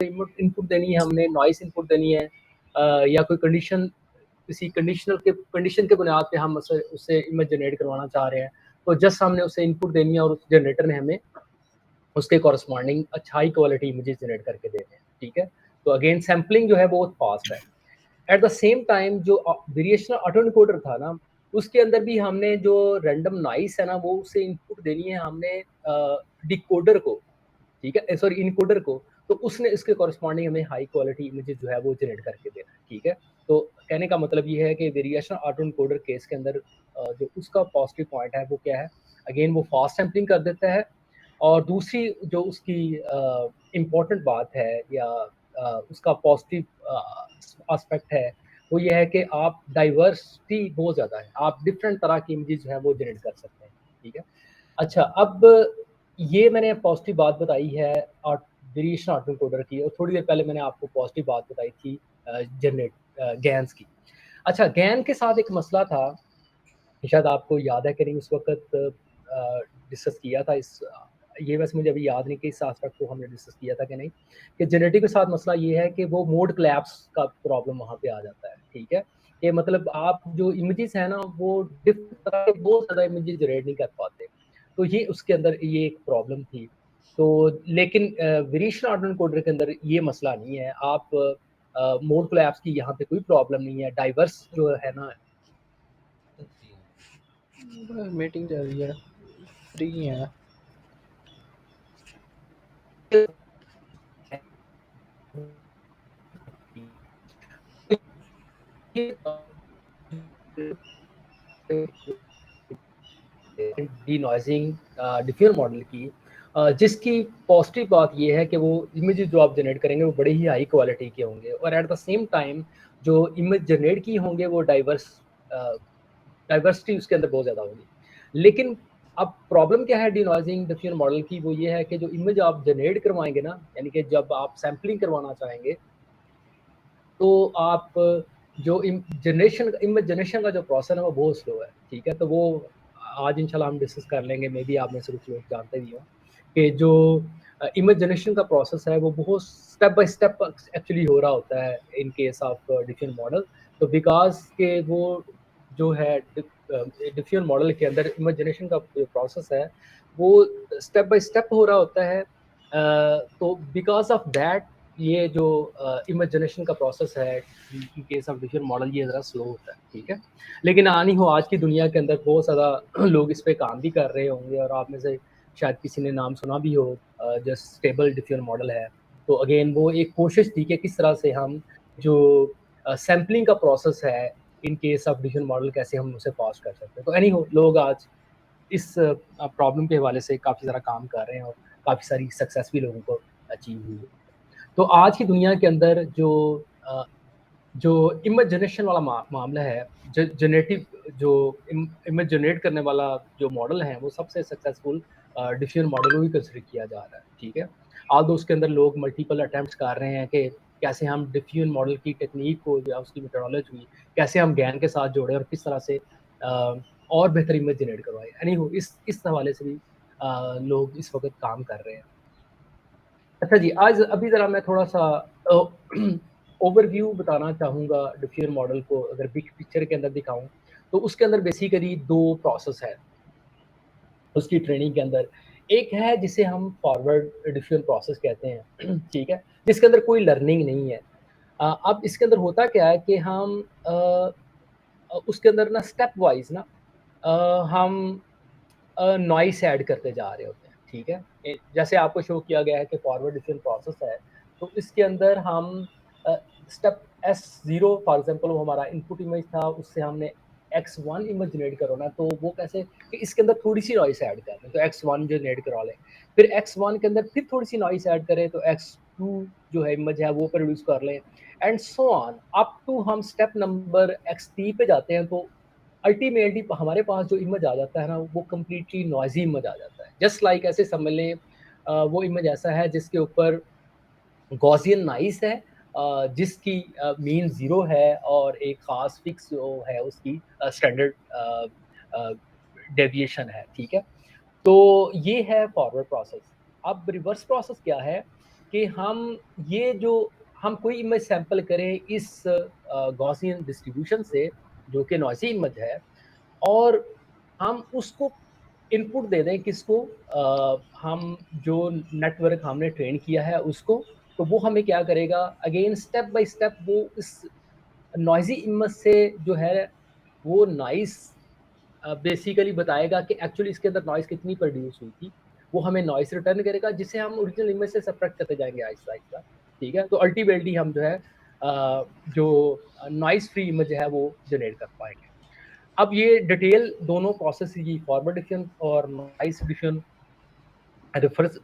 Input देनी है, हमने नॉइस इनपुट देनी है, या कोई कंडीशन, किसी कंडीशन के बुनियाद पे हम उससे इमेज जनरेट करवाना चाह रहे हैं, तो जस्ट हमने उसे इनपुट देनी है और उस जनरेटर ने हमें उसके कॉरस्पॉन्डिंग अच्छा हाई क्वालिटी इमेजेस जनरेट करके देने हैं, ठीक है। तो अगेन सैम्पलिंग जो है बहुत फास्ट है। एट द सेम टाइम जो वेरिएशनल ऑटो एनकोडर था ना, उसके अंदर भी हमने जो रैंडम नॉइस है ना, वो उसे इनपुट देनी है हमने डिकोडर को, ठीक है, सॉरी इनकोडर को, तो उसने इसके कॉरस्पॉन्डिंग हमें हाई क्वालिटी इमेजेस जो है वो जनरेट करके देना है, ठीक है। तो कहने का मतलब ये है कि वेरिएशन ऑटो एनकोडर केस के अंदर जो उसका पॉजिटिव पॉइंट है वो क्या है, अगेन वो फास्ट सैम्पलिंग कर देता है, और दूसरी जो उसकी इम्पोर्टेंट बात है या उसका पॉजिटिव एस्पेक्ट है, वो ये है कि आप डाइवर्सिटी बहुत ज़्यादा है, आप डिफरेंट तरह की इमेजेस जो है वो जनरेट कर सकते हैं, ठीक है। अच्छा, अब ये मैंने पॉजिटिव बात बताई है और वेरिएशन ऑटो एनकोडर की, और थोड़ी देर पहले मैंने आपको पॉजिटिव बात बताई थी गैन्स की। अच्छा, गैन के साथ एक मसला था, शायद आपको याद है कि नहीं, उस वक़्त डिस्कस किया था ये वैसे मुझे अभी याद नहीं कि इस एस्पेक्ट को हमने डिस्कस किया था कि नहीं, कि जेनेटिक के साथ मसला ये है कि वो मोड कोलैप्स का प्रॉब्लम वहाँ पे आ जाता है, ठीक है? कि मतलब आप जो इमेजेस हैं ना, वो डिफरेंट तरह के बहुत ज़्यादा इमेजेस जनरेट नहीं कर पाते। तो ये उसके अंदर ये एक प्रॉब्लम थी। तो लेकिन वेरिएशन ऑटो एनकोडर के अंदर ये मसला नहीं है। आप मोड कोलैप्स की यहाँ पे कोई प्रॉब्लम नहीं है। डाइवर्स जो है ना, मीटिंग चल रही है, फ्री है। डिनॉइजिंग डिफरेंट मॉडल की, जिसकी पॉजिटिव बात ये है कि वो इमेजेस जो आप जनरेट करेंगे वो बड़े ही हाई क्वालिटी के होंगे, और एट द सेम टाइम जो इमेज जनरेट की होंगे वो डाइवर्सिटी उसके अंदर बहुत ज़्यादा होगी। लेकिन अब प्रॉब्लम क्या है डिनॉइजिंग डिफरेंट मॉडल की, वो ये है कि जो इमेज आप जनरेट करवाएंगे ना, यानी कि जब आप सैम्पलिंग करवाना चाहेंगे, तो आप जो इमेज जनरेशन का जो प्रोसेस है वो बहुत स्लो है, ठीक है। तो वो आज इंशाल्लाह हम डिस्कस कर लेंगे, मे बी आप में से कुछ लोग जानते भी हों कि जो इमेज जनरेशन का प्रोसेस है वो बहुत स्टेप बाय स्टेप एक्चुअली हो रहा होता है in case of different model. तो बिकॉज के वो जो है डिफरेंट मॉडल के अंदर इमेज जनरेशन का जो प्रोसेस है वो स्टेप बाय स्टेप हो रहा होता है। तो बिकॉज ऑफ दैट ये जो इमेज जनरेशन का प्रोसेस है in case of different model ये ज़रा स्लो होता है, ठीक है। लेकिन आनी हो आज की दुनिया के अंदर बहुत ज़्यादा लोग इस पे काम भी कर रहे होंगे, और आप में से शायद किसी ने नाम सुना भी हो, जो स्टेबल डिफरेंट मॉडल है। तो अगेन वो एक कोशिश थी कि किस तरह से हम जो सैम्पलिंग का प्रोसेस है in case of different model कैसे हम उसे फास्ट कर सकते हैं। तो एनी हो, लोग आज इस प्रॉब्लम के हवाले से काफ़ी सारा काम कर रहे हैं और काफ़ी सारी सक्सेस भी लोगों को अचीव हुई है। तो आज की दुनिया के अंदर अ, जो इमेज जनरेशन वाला मामला है, जनरेटिव जो इमेज जनरेट करने वाला जो मॉडल है वो सबसे सक्सेसफुल डिफरेंट मॉडल को ही कंसिडर किया जा रहा है, ठीक है। आज उसके अंदर लोग मल्टीपल अटेम्प्ट्स कर रहे हैं कि कैसे हम डिफरेंट मॉडल की टेक्निक को या उसकी मेथोडोलॉजी कैसे हम ज्ञान के साथ जोड़ें और किस तरह से और बेहतर इमेज जनरेट करवाएं। यानी हो इस हवाले से भी लोग इस वक्त काम कर रहे हैं। अच्छा जी, आज अभी ज़रा मैं थोड़ा-सा ओवरव्यू बताना चाहूँगा डिफरेंट मॉडल को, अगर बिग पिक्चर के अंदर दिखाऊँ, तो उसके अंदर बेसिकली 2 प्रोसेस है, उसकी ट्रेनिंग के अंदर। एक है जिसे हम फॉरवर्ड डिफरेंट प्रोसेस कहते हैं, ठीक है? जिसके अंदर कोई लर्निंग नहीं है। अब इसके अंदर होता क्या है कि हम उसके अंदर ना स्टेप वाइज़ ना हम नॉइस ऐड करते जा रहे होते हैं, ठीक है? जैसे आपको शो किया गया है कि फॉरवर्ड डिफरेंट प्रोसेस है, तो इसके अंदर हम अ, स्टेप S0 फॉर एग्ज़ाम्पल वो हमारा इनपुट इमेज था, उससे हमने X1 इमेज जनरेट करवाना, तो वो कैसे कि इसके अंदर थोड़ी-सी नॉइस ऐड कर लें, तो X1 जनरेट करवा लें। फिर X1 के अंदर फिर थोड़ी-सी नॉइस ऐड करें, तो X2 जो है इमेज है वो प्रोड्यूस कर लें, and so on up to हम स्टेप नंबर X3 पे जाते हैं, तो अल्टीमेटली हमारे पास जो इमेज आ जाता है ना, वो कंप्लीटली नॉइज़ी इमेज आ जाता है। जस्ट लाइक ऐसे समझ लें, वो इमेज ऐसा है जिसके ऊपर गॉसियन नॉइस है, जिसकी मीन 0 है और एक ख़ास फिक्स जो है उसकी स्टैंडर्ड अ, डेविएशन है, ठीक है? तो ये है फॉरवर्ड प्रोसेस। अब रिवर्स प्रोसेस क्या है कि हम कोई इमेज सैंपल करें इस गॉसियन डिस्ट्रीब्यूशन से जो कि नॉइसी इमेज है, और हम उसको इनपुट दे दें किसको, हम जो नेटवर्क हमने ट्रेन किया है उसको, तो वो हमें क्या करेगा, अगेन स्टेप बाय स्टेप वो इस नॉइज़ी इमेज से जो है वो नॉइज़ बेसिकली बताएगा कि एक्चुअली इसके अंदर नॉइज़ कितनी प्रोड्यूस हुई थी। वो हमें नॉइज़ रिटर्न करेगा जिसे हम ओरिजिनल इमेज से सब्ट्रैक्ट करते जाएँगे आहिस्ता-आहिस्ता, ठीक है? तो अल्टीमेटली हम जो है जो नॉइज़ फ्री इमेज है वो जनरेट कर पाएँगे। अब ये डिटेल दोनों प्रोसेस की फॉरवर्ड डिवीजन और noise division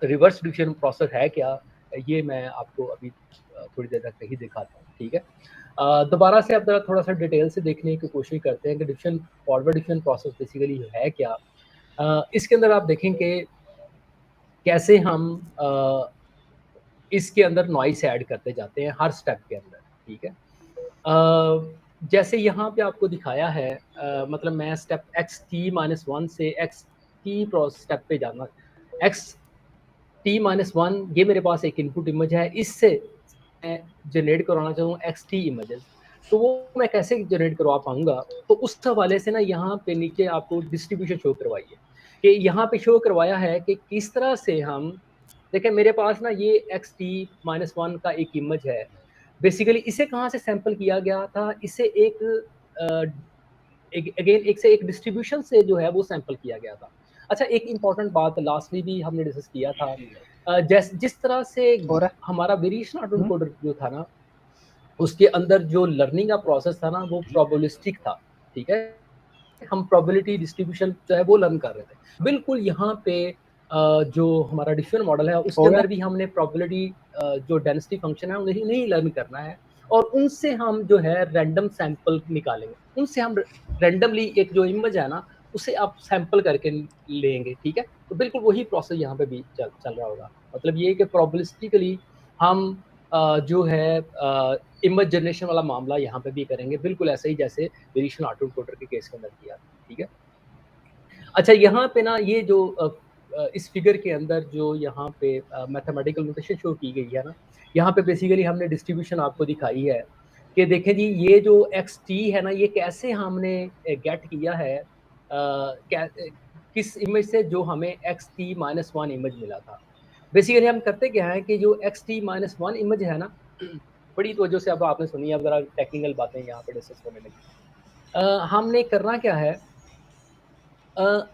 reverse division process है क्या? ये मैं आपको अभी थोड़ी देर तक ही दिखाता हूँ, ठीक है? दोबारा से अब ज़रा थोड़ा-सा डिटेल से देखने की कोशिश करते हैं कि division forward division process basically है क्या? इसके अंदर आप देखें कि कैसे हम इसके अंदर नॉइज़ ऐड करते जाते हैं हर स्टेप के अंदर, ठीक है? जैसे यहाँ पे आपको दिखाया है, मतलब मैं स्टेप xt-1 से xt प्रोस स्टेप पे जाना, xt-1 ये मेरे पास एक इनपुट इमेज है, इससे मैं जनरेट करवाना चाहूँ xt इमेजेस, तो वो मैं कैसे जनरेट करवा पाऊँगा? तो उस हवाले से ना यहाँ पे नीचे आपको डिस्ट्रीब्यूशन शो करवाई है, कि यहाँ पे शो करवाया है कि किस तरह से हम देखिए मेरे पास ना ये xt-1 का एक इमेज है। बेसिकली इसे कहाँ से सैंपल किया गया था? इसे अ, एक से एक डिस्ट्रीब्यूशन से जो है वो सैंपल किया गया था। अच्छा, एक इम्पोर्टेंट बात लास्टली भी हमने डिस्कस किया था, जिस तरह से हो रहा हमारा वेरिएशन है? ऑटोएन्कोडर जो था ना, उसके अंदर जो लर्निंग का प्रोसेस था ना वो प्रोबेबिलिस्टिक था, ठीक है? हम प्रोबेबिलिटी डिस्ट्रीब्यूशन जो है वो लर्न कर रहे थे। बिल्कुल यहाँ पे जो हमारा डिसीजन मॉडल है उसके हो रहा अंदर भी हमने प्रोबेबिलिटी जो डेंसिटी फंक्शन है उन्हें नहीं लर्न करना है, और उनसे हम जो है रैंडम सैंपल निकालेंगे। उनसे हम रैंडमली एक जो इमेज है ना उसे आप सैंपल करके लेंगे, ठीक है? तो बिल्कुल वही प्रोसेस यहाँ पे भी चल चल रहा होगा। मतलब ये है कि प्रोबेबिलिस्टिकली हम जो है इमेज जनरेशन वाला मामला यहाँ पे भी करेंगे, बिल्कुल ऐसे ही जैसे वेरिएशन ऑटोएन्कोडर के केस के अंदर किया था, ठीक है? अच्छा, यहाँ पे ना ये जो इस फिगर के अंदर जो यहाँ पे मैथमेटिकल नोटेशन शो की गई है ना, यहाँ पे बेसिकली हमने डिस्ट्रीब्यूशन आपको दिखाई है कि देखें जी ये जो xt है ना, ये कैसे हमने गेट किया है, किस इमेज से जो हमें xt-1 इमेज मिला था। बेसिकली हम करते क्या है कि जो xt-1 इमेज है ना, बड़ी तवज्जो से अब आपने सुनी है, अब ज़रा टेक्निकल बातें यहाँ पे डिस्कस होने लगी। हमने करना क्या है,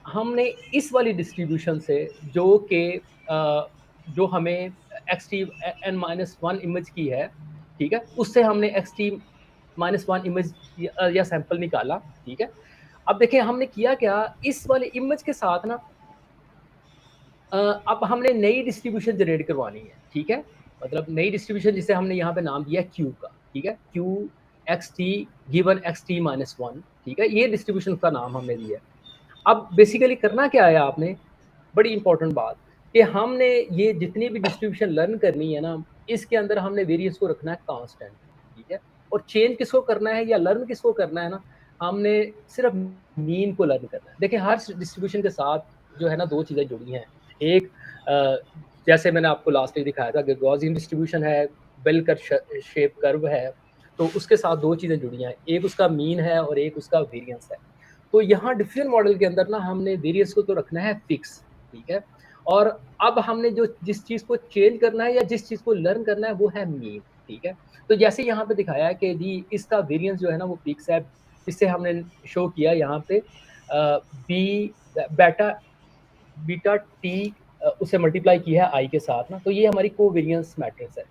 हमने इस वाली डिस्ट्रीब्यूशन से जो कि जो हमें xt n-1 इमेज की है, ठीक है? उससे हमने xt-1 इमेज या सैंपल निकाला, ठीक है? अब देखिए हमने किया क्या, इस वाले इमेज के साथ ना अब हमने नई डिस्ट्रीब्यूशन जनरेट करवानी है, ठीक है? मतलब नई डिस्ट्रीब्यूशन जिसे हमने यहाँ पे नाम दिया Q का, ठीक है? Q xt गिवन xt-1, ठीक है? ये डिस्ट्रीब्यूशन का नाम हमने दिया है। अब बेसिकली करना क्या है आपने, बड़ी इंपॉर्टेंट बात, कि हमने ये जितनी भी डिस्ट्रीब्यूशन लर्न करनी है ना, इसके अंदर हमने वेरिएंस को रखना है कांस्टेंट, ठीक है? और चेंज किसको करना है या लर्न किसको करना है ना, हमने सिर्फ मीन को लर्न करना है। देखिए हर डिस्ट्रीब्यूशन के साथ जो है ना 2 चीज़ें जुड़ी हैं। एक जैसे मैंने आपको लास्ट वीक दिखाया था कि गॉसियन डिस्ट्रीब्यूशन है, बेल कर्व शेप कर्व है, तो उसके साथ 2 चीज़ें जुड़ी हैं। एक उसका मीन है और एक उसका वेरिएंस है। तो यहाँ डिसीजन मॉडल के अंदर ना हमने वेरिएंस को तो रखना है फिक्स, ठीक है? और अब हमने जो जिस चीज़ को चेंज करना है या जिस चीज़ को लर्न करना है वो है मीन, ठीक है? तो जैसे यहाँ पे दिखाया है कि जी इसका वेरिएंस जो है ना वो फिक्स है, इससे हमने शो किया यहाँ पे बी बेटा बीटा टी उसे मल्टीप्लाई किया है आई के साथ ना, तो ये हमारी कोवेरिएंस मैट्रिक्स है।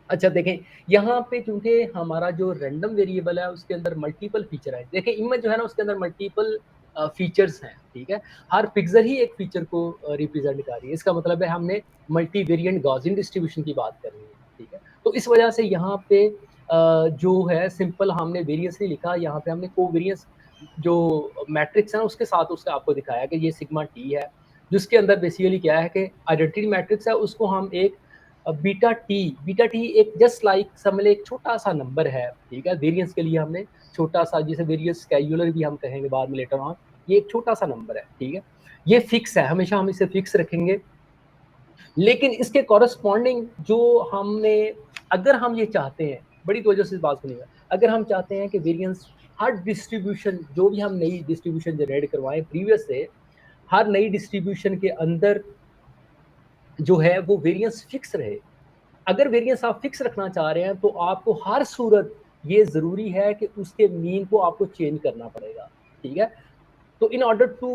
अच्छा देखें, यहाँ पे चूँकि हमारा जो रैंडम वेरिएबल है उसके अंदर मल्टीपल फीचर है। देखिए इमेज जो है ना उसके अंदर मल्टीपल फीचर्स हैं, ठीक है? हर पिक्सेल ही एक फीचर को रिप्रेज़ेंट कर रही है। इसका मतलब है हमने मल्टीवेरिएंट गॉसियन डिस्ट्रीब्यूशन की बात करनी है, ठीक है? तो इस वजह से यहाँ पे जो है सिंपल हमने वेरिएंस नहीं लिखा, यहाँ पे हमने कोवेरिएंस जो मैट्रिक्स है उसके साथ उसका आपको दिखाया कि ये सिग्मा टी है, जिसके अंदर बेसिकली क्या है कि आइडेंटिटी मैट्रिक्स है उसको हम एक बीटा टी एक जस्ट लाइक समझ लें एक छोटा-सा नंबर है, ठीक है? वेरिएंस के लिए हमने छोटा-सा जिसे वेरिएंस कैलकुलर भी हम कहेंगे बाद में लेटर ऑन, ये एक छोटा-सा नंबर है, ठीक है? ये फिक्स है, हमेशा हम इसे फिक्स रखेंगे। लेकिन इसके कॉरस्पॉन्डिंग जो हमने, अगर हम ये चाहते हैं, बड़ी तवज्जो से इस बात सुनिएगा, अगर हम चाहते हैं कि वेरिएंस हर डिस्ट्रीब्यूशन, जो भी हम नई डिस्ट्रीब्यूशन जनरेट करवाएं प्रीवियस से, हर नई डिस्ट्रीब्यूशन के अंदर जो है वो वेरिएंस फिक्स रहे। अगर वेरिएंस आप फिक्स रखना चाह रहे हैं तो आपको हर सूरत ये ज़रूरी है कि उसके मीन को आपको चेंज करना पड़ेगा, ठीक है? तो in order to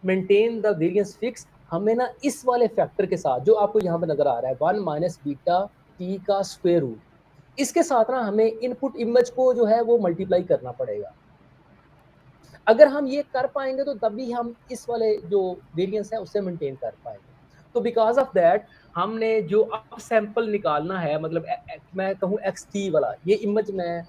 maintain the variance fix, हमें ना इस वाले फैक्टर के साथ जो आपको यहाँ पे नज़र आ रहा है 1 माइनस बीटा टी का स्क्वायर रूट, इसके साथ ना हमें इनपुट इमेज को जो है वो मल्टीप्लाई करना पड़ेगा। अगर हम ये कर पाएंगे तो तभी हम इस वाले जो वेरिएंस है उससे मेंटेन कर पाएंगे। तो बिकॉज ऑफ दैट हमने जो अप सैंपल निकालना है, मतलब मैं कहूँ XT वाला ये इमेज मैं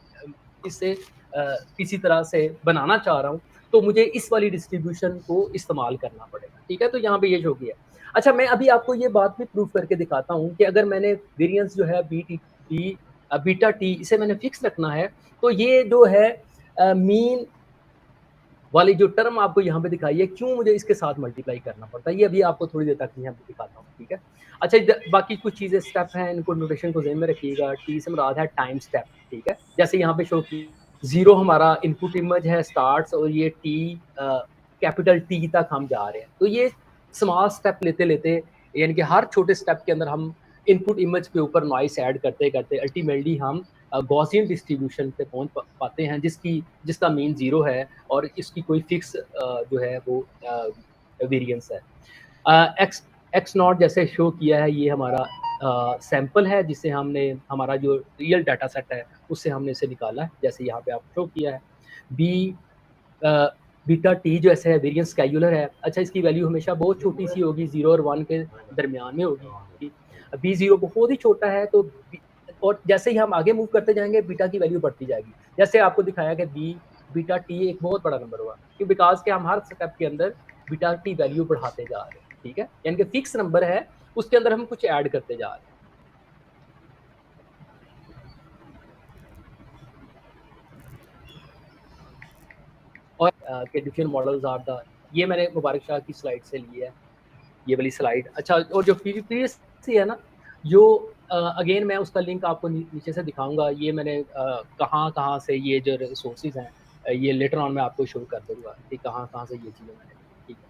इससे किसी तरह से बनाना चाह रहा हूँ, तो मुझे इस वाली डिस्ट्रीब्यूशन को इस्तेमाल करना पड़ेगा, ठीक है? तो यहाँ पे ये शो किया। अच्छा, मैं अभी आपको ये बात भी प्रूव करके दिखाता हूँ कि अगर मैंने वेरिएंस जो है बीटा टी इसे मैंने फिक्स रखना है, तो ये जो है मीन वाली जो टर्म आपको यहाँ पे दिखाई है, क्यों मुझे इसके साथ मल्टीप्लाई करना पड़ता है, ये अभी आपको थोड़ी देर तक यहाँ पे दिखाता हूँ, ठीक है? अच्छा, बाकी कुछ चीज़ें स्टेप हैं, इनको नोटेशन को ज़हन में रखिएगा। टी से मुराद है टाइम स्टेप, ठीक है? जैसे यहाँ पे शो की 0 हमारा इनपुट इमेज है स्टार्ट्स, और ये टी कैपिटल टी तक हम जा रहे हैं। तो ये स्मॉल स्टेप लेते-लेते, यानी कि हर छोटे स्टेप के अंदर हम इनपुट इमेज के ऊपर नॉइस ऐड करते-करते अल्टीमेटली हम गॉसियन डिस्ट्रीब्यूशन पे पहुँच पाते हैं, जिसका मीन 0 है और इसकी कोई फिक्स जो है वो वेरिएंस है। एक्स नॉट जैसे शो किया है, ये हमारा सैंपल है जिसे हमने, हमारा जो रियल डाटा सेट है उससे हमने इसे निकाला है, जैसे यहाँ पे आप शो किया है। बीटा टी जो ऐसे है वेरिएंस स्केलुलर है। अच्छा, इसकी वैल्यू हमेशा बहुत छोटी सी होगी, 0 और 1 के दरमियान में होगी। B0 बहुत ही छोटा है, तो और जैसे ही हम आगे मूव करते जाएंगे बीटा की वैल्यू बढ़ती जाएगी। जैसे आपको दिखाया कि बीटा टी एक बहुत बड़ा नंबर हुआ, क्यों? बिकॉज के हम हर स्टेप के अंदर बीटा टी वैल्यू बढ़ाते जा रहे हैं, ठीक है? यानी कि फिक्स नंबर है, उसके अंदर हम कुछ ऐड करते जा रहे हैं। और के डिफरेंट मॉडल्स आर द, ये मैंने मुबारक शाह की स्लाइड से ली है, ये वाली स्लाइड। अच्छा, और जो प्रीवियस सी है ना, जो अगेन मैं उसका लिंक आपको नीचे से दिखाऊंगा, ये मैंने कहाँ से ये जो रिसोर्सेज हैं, ये लेटर ऑन मैं आपको शो कर दूंगा कि कहाँ से ये चीज़ें मैंने, ठीक है?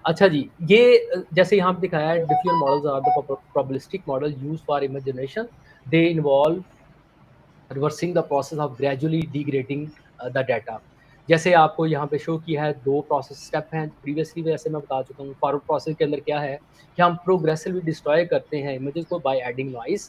अच्छा जी, ये जैसे यहाँ पे दिखाया है, different models are the probabilistic model use for imagination, they involve reversing the process of gradually degrading the data. जैसे आपको यहाँ पे शो किया है, 2 प्रोसेस स्टेप हैं, प्रीवियसली वैसे मैं बता चुका हूँ। फॉरवर्ड प्रोसेस के अंदर क्या है कि हम प्रोग्रेसिवली डिस्ट्रॉय करते हैं इमेजेस को by adding noise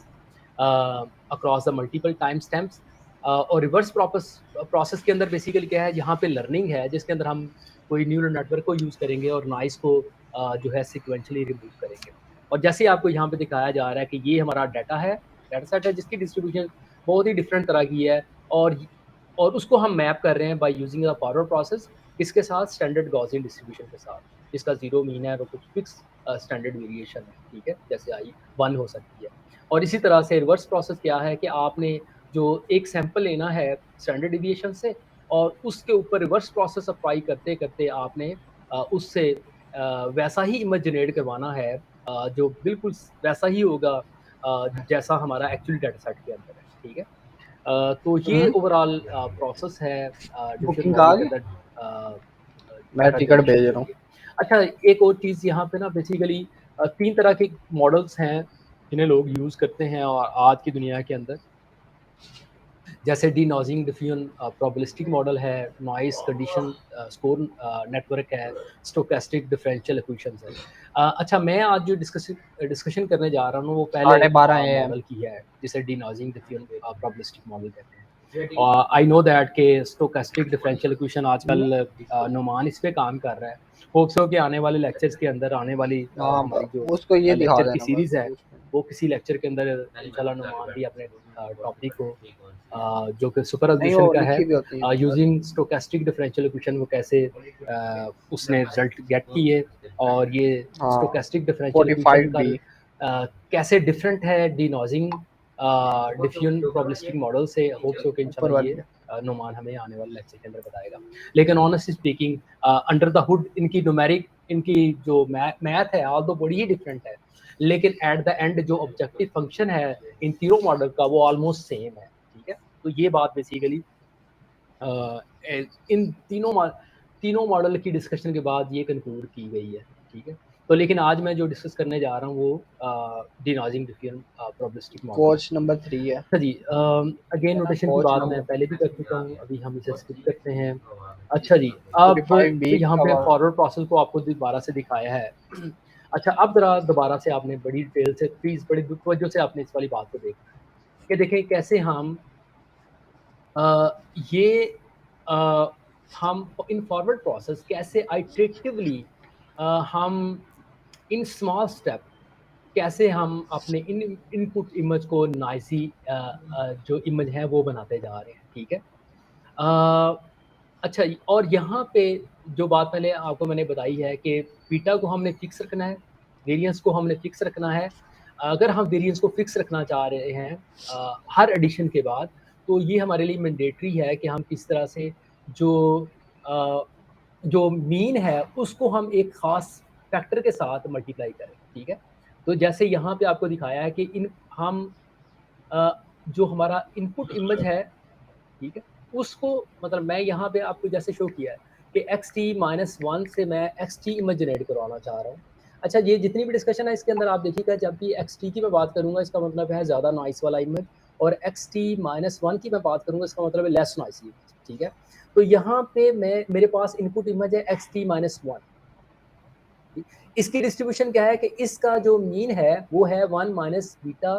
across the multiple time stamps, और रिवर्स प्रोसेस के अंदर बेसिकली क्या है, यहाँ पे लर्निंग है जिसके अंदर हम कोई न्यूरल नेटवर्क को यूज़ करेंगे और नॉइस को जो है सिक्वेंशली रिमूव करेंगे। और जैसे आपको यहाँ पे दिखाया जा रहा है कि ये हमारा डाटा है, डाटा सेट है जिसकी डिस्ट्रीब्यूशन बहुत ही डिफरेंट तरह की है, और उसको हम मैप कर रहे हैं bye using the forward process, किसके साथ? स्टैंडर्ड गॉसियन डिस्ट्रीब्यूशन के साथ, जिसका 0 मीन है और कुछ फिक्स स्टैंडर्ड वेरिएशन है, ठीक है? जैसे आई 1 हो सकती है। और इसी तरह से रिवर्स प्रोसेस क्या है कि आपने जो एक सैंपल लेना है स्टैंडर्ड डिविएशन से, और उसके ऊपर रिवर्स प्रोसेस अप्लाई करते-करते आपने उससे वैसा ही इमेज जनरेट करवाना है, जो बिल्कुल वैसा ही होगा जैसा हमारा एक्चुअल डाटा सेट के अंदर है, ठीक है? तो ये ओवरऑल प्रोसेस है डिफरेंट बुकिंग आ मॉडल के गई, अंदर मैं डाटा टिकट जनरेशन भेज के रहा हूँ। लिए। अच्छा, एक और चीज़ यहाँ पे ना, बेसिकली 3 तरह के मॉडल्स हैं जिन्हें लोग यूज़ करते हैं और आज की दुनिया के अंदर, जैसे डिनॉजिंग डिफ्यूजन प्रोबेबिलिस्टिक मॉडल है, नॉइस कंडीशन स्कोर नेटवर्क है, स्टोकेस्टिक डिफरेंशियल इक्वेशंस है। अच्छा, मैं आज जो डिस्कशन करने जा रहा हूँ वो पहले 12:30 AM। मॉडल की है, जिसे डिनॉजिंग डिफ्यूजन प्रोबेबिलिस्टिक मॉडल कहते हैं। आई नो दैट के स्टोकेस्टिक डिफरेंशियल इक्वेशन आजकल नुमान इस पे काम कर रहा है। होप्स हो कि आने वाले लेक्चर्स के अंदर, आने वाली हाँ, हमारी जो उसको ये दिखा लेक्चर की देना सीरीज़ है, बस। वो किसी लेक्चर के अंदर इंशाल्लाह नुमान भी अपने टॉपिक को जो कि सुपर नहीं, एडिशन वो का है, लिखी भी होती है। यूजिंग स्टोकेस्टिक डिफरेंशियल इक्वेशन, वो कैसे उसने रिजल्ट गेट किए, और ये हाँ, स्टोकेस्टिक डिफरेंशियल इक्वेशन 45D। कैसे डिफरेंट है डिनॉजिंग डिफ्यूजन प्रोबेबिलिस्टिक मॉडल से। होप्स हो कि ऊपर इंशाल्लाह वाली ये नुमान हमें आने वाले लेक्चर के अंदर बताएगा। लेकिन honestly speaking, under the hood इनकी न्यूमेरिक इनकी जो मैथ है ऑल दो बड़ी ही डिफरेंट है, लेकिन एट द एंड जो ऑब्जेक्टिव फंक्शन है इन तीनों मॉडल का वो ऑलमोस्ट सेम है, ठीक है। तो ये बात बेसिकली इन तीनों मॉडल की डिस्कशन के बाद ये कंक्लूड की गई है, ठीक है। तो लेकिन आज मैं जो डिस्कस करने जा रहा हूँ वो denoising different probabilistic model. Coach number 3 है। अच्छा जी, अगेन नोटेशन की कोच बात मैं नंबर पहले भी कर चुका हूँ, अभी हम इसे स्किप करते हैं। अच्छा जी, अब 45B यहाँ पे का फॉरवर्ड प्रोसेस को आपको दोबारा से दिखाया है। अच्छा, अब ज़रा दोबारा से आपने बड़ी डिटेल से प्लीज़ बड़ी तवज्जो से आपने इस वाली बात को देखना है, कि देखें कैसे अ, ये अ, हम इन फॉरवर्ड प्रोसेस कैसे आइटरेटिवली हम इन स्मॉल स्टेप कैसे हम अपने इन इनपुट इमेज को नॉइज़ी जो इमेज है वो बनाते जा रहे हैं, ठीक है। अच्छा, और यहाँ पे जो बात पहले आपको मैंने बताई है कि बीटा को हमने फिक्स रखना है, वेरिएंस को हमने फिक्स रखना है। अगर हम वेरिएंस को फिक्स रखना चाह रहे हैं हर एडिशन के बाद, तो ये हमारे लिए मैंडेटरी है कि हम किस तरह से जो अ, जो मीन है उसको हम एक ख़ास फैक्टर के साथ मल्टीप्लाई करें, ठीक है। तो जैसे यहाँ पे आपको दिखाया है कि हम अ, जो हमारा इनपुट इमेज है, ठीक है, उसको मतलब मैं यहाँ पे आपको जैसे शो किया है कि xt-1 से मैं xt इमेज जनरेट करवाना चाह रहा हूँ। अच्छा, ये जितनी भी डिस्कशन है इसके अंदर आप देखिएगा, जब भी xt की मैं बात करूँगा इसका मतलब है ज़्यादा नॉइस वाला इमेज, और xt-1 की मैं बात करूँगा इसका मतलब है लेस नॉइसी इमेज, ठीक है। तो यहाँ पे मेरे पास इनपुट इमेज है xt-1। इसकी डिस्ट्रीब्यूशन क्या है कि इसका जो मीन है वो है 1 माइनस बीटा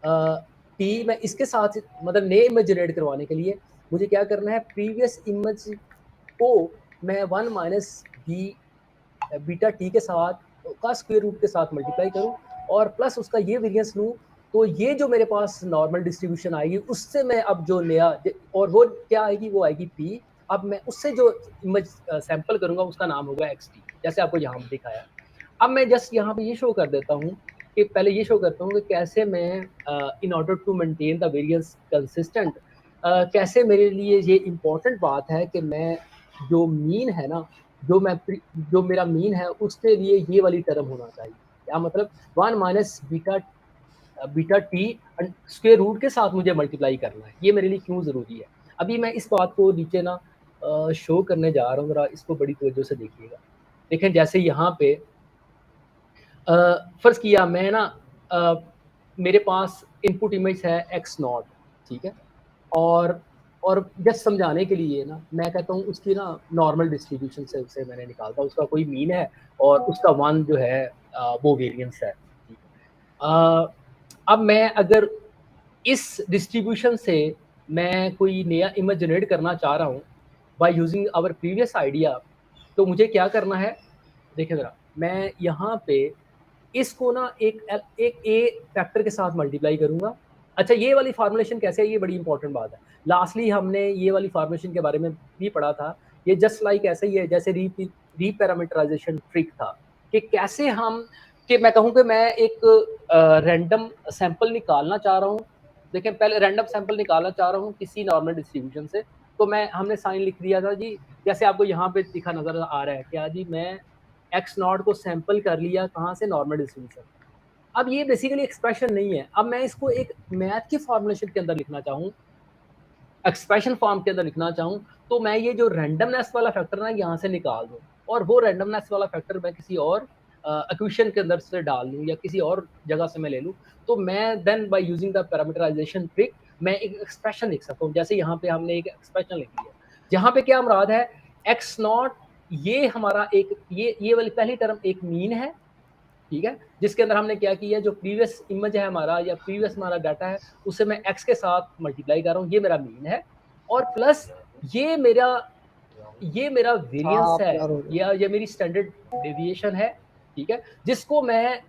टी। मैं इसके साथ मतलब नए इमेज जनरेट करवाने के लिए मुझे क्या करना है, प्रीवियस इमेज को मैं 1 माइनस बीटा टी के साथ का स्क्वायर रूट के साथ मल्टीप्लाई करूं और प्लस उसका ये वेरिएंस लूं, तो ये जो मेरे पास नॉर्मल डिस्ट्रीब्यूशन आएगी उससे मैं अब जो नया और वो क्या आएगी, वो आएगी पी। अब मैं उससे जो इमेज सैंपल करूंगा उसका नाम होगा एक्सटी, जैसे आपको यहाँ दिखाया। अब मैं जस्ट यहाँ पे ये शो कर देता हूँ कि पहले ये शो करता हूँ कि कैसे मैं in order to maintain the variance consistent, कैसे मेरे लिए ये इम्पोर्टेंट बात है कि मैं जो मीन है ना, जो मेरा मीन है उसके लिए ये वाली टर्म होना चाहिए। क्या मतलब, 1 minus beta T square root के साथ मुझे मल्टीप्लाई करना है, ये मेरे लिए क्यों ज़रूरी है। अभी मैं इस बात को नीचे ना शो करने जा रहा हूँ, ज़रा इसको बड़ी तवज्जो से देखिएगा। देखें जैसे यहाँ पे फ़र्ज़ किया मैं ना मेरे पास इनपुट इमेज है एक्स नॉट, ठीक है। और जस्ट समझाने के लिए ना मैं कहता हूँ उसकी ना नॉर्मल डिस्ट्रीब्यूशन से उसे मैंने निकालता हूँ, उसका कोई मीन है और उसका 1 जो है वो वेरिएंस है, ठीक है। अब मैं अगर इस डिस्ट्रीब्यूशन से मैं कोई नया इमेज जनरेट करना चाह रहा हूँ by using our previous idea, तो मुझे क्या करना है, देखिए ज़रा, मैं यहाँ पे इसको ना एक ए फैक्टर के साथ मल्टीप्लाई करूँगा। अच्छा, ये वाली फ़ॉर्मूलेशन कैसे है, ये बड़ी इंपॉर्टेंट बात है। लास्टली हमने ये वाली फ़ॉर्मूलेशन के बारे में भी पढ़ा था। ये जस्ट लाइक ऐसे ही है जैसे रीपैरामीटराइज़ेशन ट्रिक था, कि कैसे हम कि मैं कहूँ कि मैं एक रैंडम सैंपल निकालना चाह रहा हूँ। देखें, पहले रैंडम सैंपल निकालना चाह रहा हूँ किसी नॉर्मल डिस्ट्रीब्यूशन से, तो हमने साइन लिख दिया था जी, जैसे आपको यहाँ पे दिखा नज़र आ रहा है, क्या जी, मैं एक्स नॉट को सैंपल कर लिया कहाँ से, नॉर्मल डिस्ट्रीब्यूशन। अब ये बेसिकली एक्सप्रेशन नहीं है, अब मैं इसको एक मैथ की फॉर्मुलेशन के अंदर लिखना चाहूँ, एक्सप्रेशन फॉर्म के अंदर लिखना चाहूँ, तो मैं ये जो रैंडमनेस वाला फैक्टर ना यहाँ से निकाल दूँ, और वो रैंडमनेस वाला फैक्टर मैं किसी और इक्वेशन के अंदर से डाल लूँ या किसी और जगह से मैं ले लूँ, तो मैं then by using the parameterization trick मैं एक एक्सप्रेशन लिख सकता हूँ। जैसे यहाँ पे हमने एक एक्सप्रेशन लिख लिया, जहाँ पे क्या मुराद है, एक्स नॉट, ये हमारा एक ये वाली पहली टर्म एक मीन है, ठीक है, जिसके अंदर हमने क्या किया, जो प्रीवियस इमेज है हमारा या प्रीवियस हमारा डाटा है उसे मैं एक्स के साथ मल्टीप्लाई कर रहा हूँ, ये मेरा मीन है, और प्लस ये मेरा ये मेरा हाँ वेरिएंस आप है, तैयार हो जाओ। या ये मेरी स्टैंडर्ड डेविएशन है, ठीक है, जिसको मैं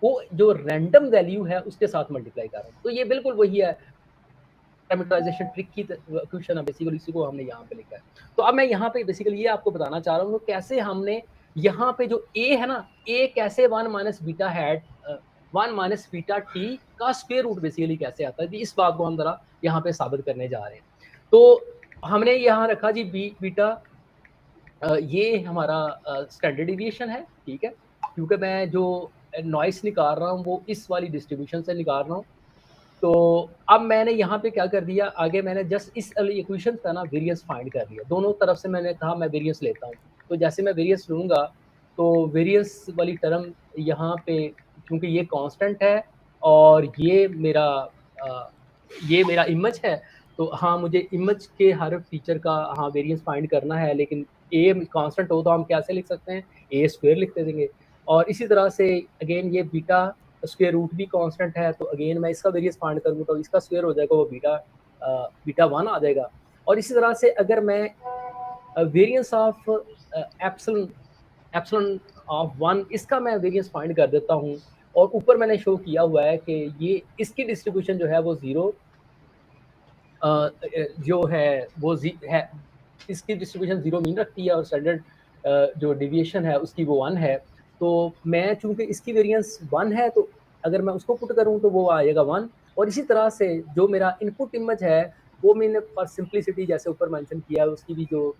वो जो रैंडम वैल्यू है उसके साथ मल्टीप्लाई कर रहा हूँ। तो ये बिल्कुल वही है, पैरामीटराइजेशन ट्रिक की क्वेश्चन है बेसिकली, इसी को हमने यहाँ पे लिखा है। तो अब मैं यहाँ पे बेसिकली ये आपको बताना चाह रहा हूँ कैसे हमने यहाँ पे जो ए है ना, ए कैसे 1 minus beta hat 1 minus beta T का स्क्वायर रूट बेसिकली कैसे आता है जी, इस बात को हम जरा यहाँ पे साबित करने जा रहे हैं। तो हमने यहाँ रखा जी बीटा ये हमारा स्टैंडर्ड डेविएशन है, ठीक है? क्योंकि मैं जो नॉइज़ निकाल रहा हूँ वो इस वाली डिस्ट्रीब्यूशन से निकाल रहा हूँ। तो अब मैंने यहाँ पे क्या कर दिया, आगे मैंने जस्ट इस वाली इक्वेशन का ना वेरिएंस फाइंड कर लिया। दोनों तरफ से मैंने कहा मैं वेरिएंस लेता हूँ। तो जैसे मैं वेरिएंस लूँगा, तो वेरिएंस वाली टर्म यहाँ पे क्योंकि ये कांस्टेंट है और ये मेरा इमेज है, तो हाँ, मुझे इमेज के हर फीचर का हाँ, वेरिएंस फाइंड करना है, लेकिन ए कांस्टेंट हो तो हम कैसे लिख सकते हैं? ए स्क्वायर लिख देंगे। और इसी तरह से अगेन ये बीटा स्क्वायर रूट भी कांस्टेंट है, तो अगेन मैं इसका वेरिएंस फाइंड करूँगा तो इसका स्क्वायर हो जाएगा, वो बीटा 1 आ जाएगा। और इसी तरह से अगर मैं variance of epsilon epsilon of 1 इसका मैं वेरिएंस फाइंड कर देता हूँ, और ऊपर मैंने शो किया हुआ है कि ये इसकी डिस्ट्रीब्यूशन जो है वो 0 जो है वो है, इसकी डिस्ट्रीब्यूशन 0 मीन रखती है और स्टैंडर्ड जो डेविएशन है उसकी वो 1 है। तो मैं चूँकि इसकी वेरिएंस 1 है, तो अगर मैं उसको पुट करूँ तो वो आएगा 1। और इसी तरह से जो मेरा इनपुट इमेज है वो मैंने फॉर सिंपलिसिटी जैसे ऊपर मेंशन किया है, उसकी भी जो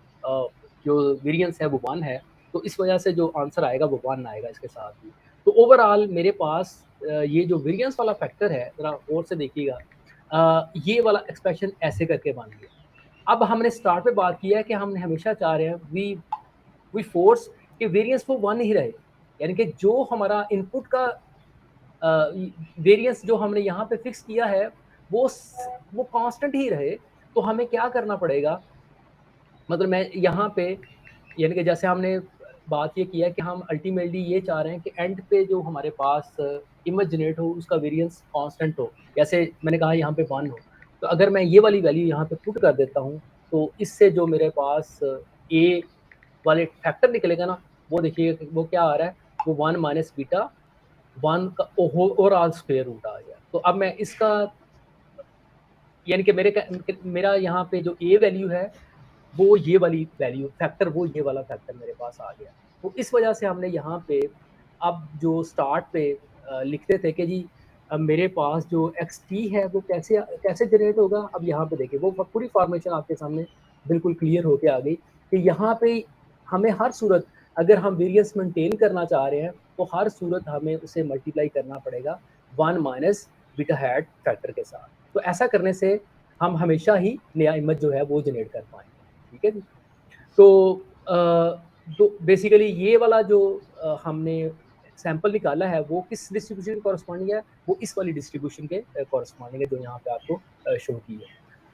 वेरिएंस है वो 1 है। तो इस वजह से जो आंसर आएगा वो 1 आएगा इसके साथ भी। तो ओवरऑल मेरे पास ये जो वेरिएंस वाला फैक्टर है, ज़रा गौर से देखिएगा, ये वाला एक्सप्रेशन ऐसे करके बन गया। अब हमने स्टार्ट में बात किया है कि हम हमेशा चाह रहे हैं वी फोर्स कि वेरिएंस वो 1 ही रहे, यानी कि जो हमारा इनपुट का वेरिएंस जो हमने यहाँ पे फिक्स किया है वो कांस्टेंट ही रहे। तो हमें क्या करना पड़ेगा, मतलब मैं यहाँ पे, यानी कि जैसे हमने बात ये किया कि हम अल्टीमेटली ये चाह रहे हैं कि एंड पे जो हमारे पास इमेज जनरेट हो उसका वेरिएंस कांस्टेंट हो, जैसे मैंने कहा यहाँ पे 1 हो। तो अगर मैं ये वाली वैल्यू यहाँ पे पुट कर देता हूँ, तो इससे जो मेरे पास ए वाले फैक्टर निकलेगा ना, वो देखिए वो क्या आ रहा है, वो 1 माइनस बीटा 1 का ओवरऑल स्क्वायर रूट आ गया। तो अब मैं इसका, यानी कि मेरा यहाँ पे जो ए वैल्यू है वो ये वाली वैल्यू फैक्टर, वो ये वाला फैक्टर मेरे पास आ गया। तो इस वजह से हमने यहाँ पे अब जो स्टार्ट पे लिखते थे कि जी मेरे पास जो एक्स टी है वो कैसे कैसे जनरेट होगा। अब यहाँ पे देखिए वो पूरी फॉर्मेशन आपके सामने बिल्कुल क्लियर होके आ गई कि यहाँ पे हमें हर सूरत, अगर हम वेरिएंस मेंटेन करना चाह रहे हैं तो हर सूरत हमें उसे मल्टीप्लाई करना पड़ेगा 1 माइनस बीटा हैट फैक्टर के साथ। तो ऐसा करने से हम हमेशा ही नया इमेज जो है वो जनरेट कर पाएंगे। ठीक है जी। तो बेसिकली ये वाला जो हमने सैंपल निकाला है वो किस डिस्ट्रीब्यूशन के कॉरस्पॉन्डिंग है, वो इस वाली डिस्ट्रीब्यूशन के कॉरस्पॉन्डिंग है जो यहाँ पे आपको शो की है।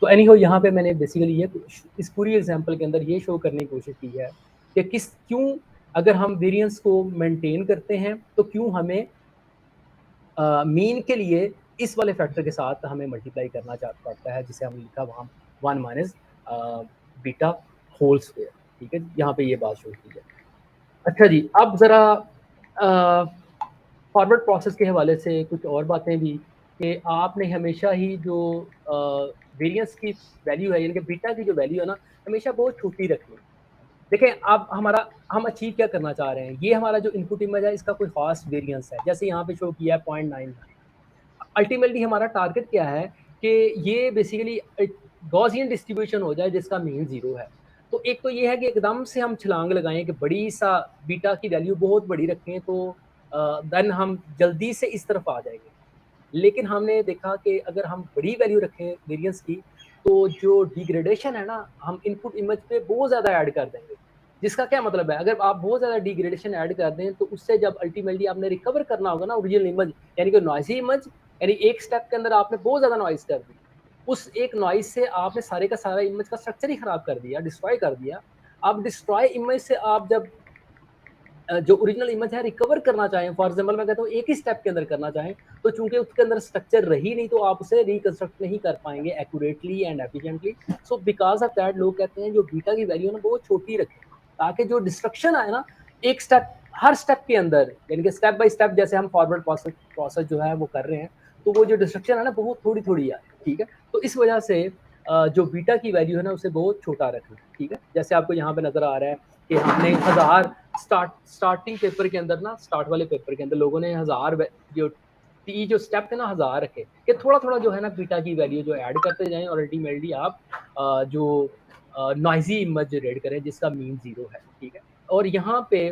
तो एनी हो, यहाँ पे मैंने बेसिकली ये इस पूरी एग्जांपल के अंदर ये शो करने की कोशिश की है कि क्यों अगर हम वेरिएंस को मेंटेन करते हैं तो क्यों हमें मीन के लिए इस वाले फैक्टर के साथ हमें मल्टीप्लाई करना पड़ता है, जिसे हम लिखा वहाँ 1 माइनस बीटा होल स्क्वायर। ठीक है, यहाँ पे ये बात शो की है। अच्छा जी, अब ज़रा फॉरवर्ड प्रोसेस के हवाले से कुछ और बातें भी, कि आपने हमेशा ही जो वेरिएंस की वैल्यू है, यानी कि बीटा की जो वैल्यू है ना, हमेशा बहुत छोटी रखनी है। देखें, अब हम अचीव क्या करना चाह रहे हैं, ये हमारा जो इनपुट इमेज है इसका कोई खास वेरिएंस है, जैसे यहाँ पे शो किया है 0.99। अल्टीमेटली हमारा टारगेट क्या है कि ये बेसिकली गॉसियन डिस्ट्रीब्यूशन हो जाए जिसका मीन 0 है। तो एक तो ये है कि एकदम से हम छलांग लगाएं कि बड़ी सा बीटा की वैल्यू बहुत बड़ी रखें, तो देन हम जल्दी से इस तरफ आ जाएंगे। लेकिन हमने देखा कि अगर हम बड़ी वैल्यू रखें वेरिएंस की, तो जो डिग्रेडेशन है ना, हम इनपुट इमेज पे बहुत ज़्यादा ऐड कर देंगे। जिसका क्या मतलब है, अगर आप बहुत ज़्यादा डिग्रेडेशन ऐड कर दें तो उससे जब अल्टीमेटली आपने रिकवर करना होगा ना ओरिजिनल इमेज, यानी कि नॉइज़ी इमेज, यानी एक स्टेप के अंदर आपने बहुत ज़्यादा नॉइज़ कर दी। उस एक नॉइज़ से आपने सारे का सारा इमेज का स्ट्रक्चर ही खराब कर दिया, डिस्ट्रॉय कर दिया। अब डिस्ट्रॉय इमेज से आप जब जो ओरिजिनल इमेज है रिकवर करना चाहें, फॉर एग्जांपल मैं कहता हूँ एक ही स्टेप के अंदर करना चाहें, तो चूंकि उसके अंदर स्ट्रक्चर रही नहीं, तो आप उसे रिकंस्ट्रक्ट नहीं कर पाएंगे accurately and efficiently. So because of that लोग कहते हैं जो बीटा की वैल्यू है ना बहुत छोटी रखें, ताकि जो डिस्ट्रक्शन आए ना एक स्टेप, हर स्टेप के अंदर, यानी कि स्टेप बाय स्टेप जैसे हम फॉरवर्ड प्रोसेस जो है वो कर रहे हैं, तो वो जो डिस्ट्रक्शन है ना बहुत थोड़ी थोड़ी आए। ठीक है, तो इस वजह से जो बीटा की वैल्यू है ना उसे बहुत छोटा रखें। ठीक है, जैसे आपको यहाँ पे नजर आ रहा है कि हमने 1000 स्टार्टिंग पेपर के अंदर ना, स्टार्ट वाले पेपर के अंदर लोगों ने 1000 जो स्टेप थे ना 1000 रखे, कि थोड़ा थोड़ा जो है ना बीटा की वैल्यू जो ऐड करते जाएं और अल्टीमेटली आप जो नॉइजी इमेज जनरेट करें जिसका मीन 0 है, ठीक है। और यहाँ पे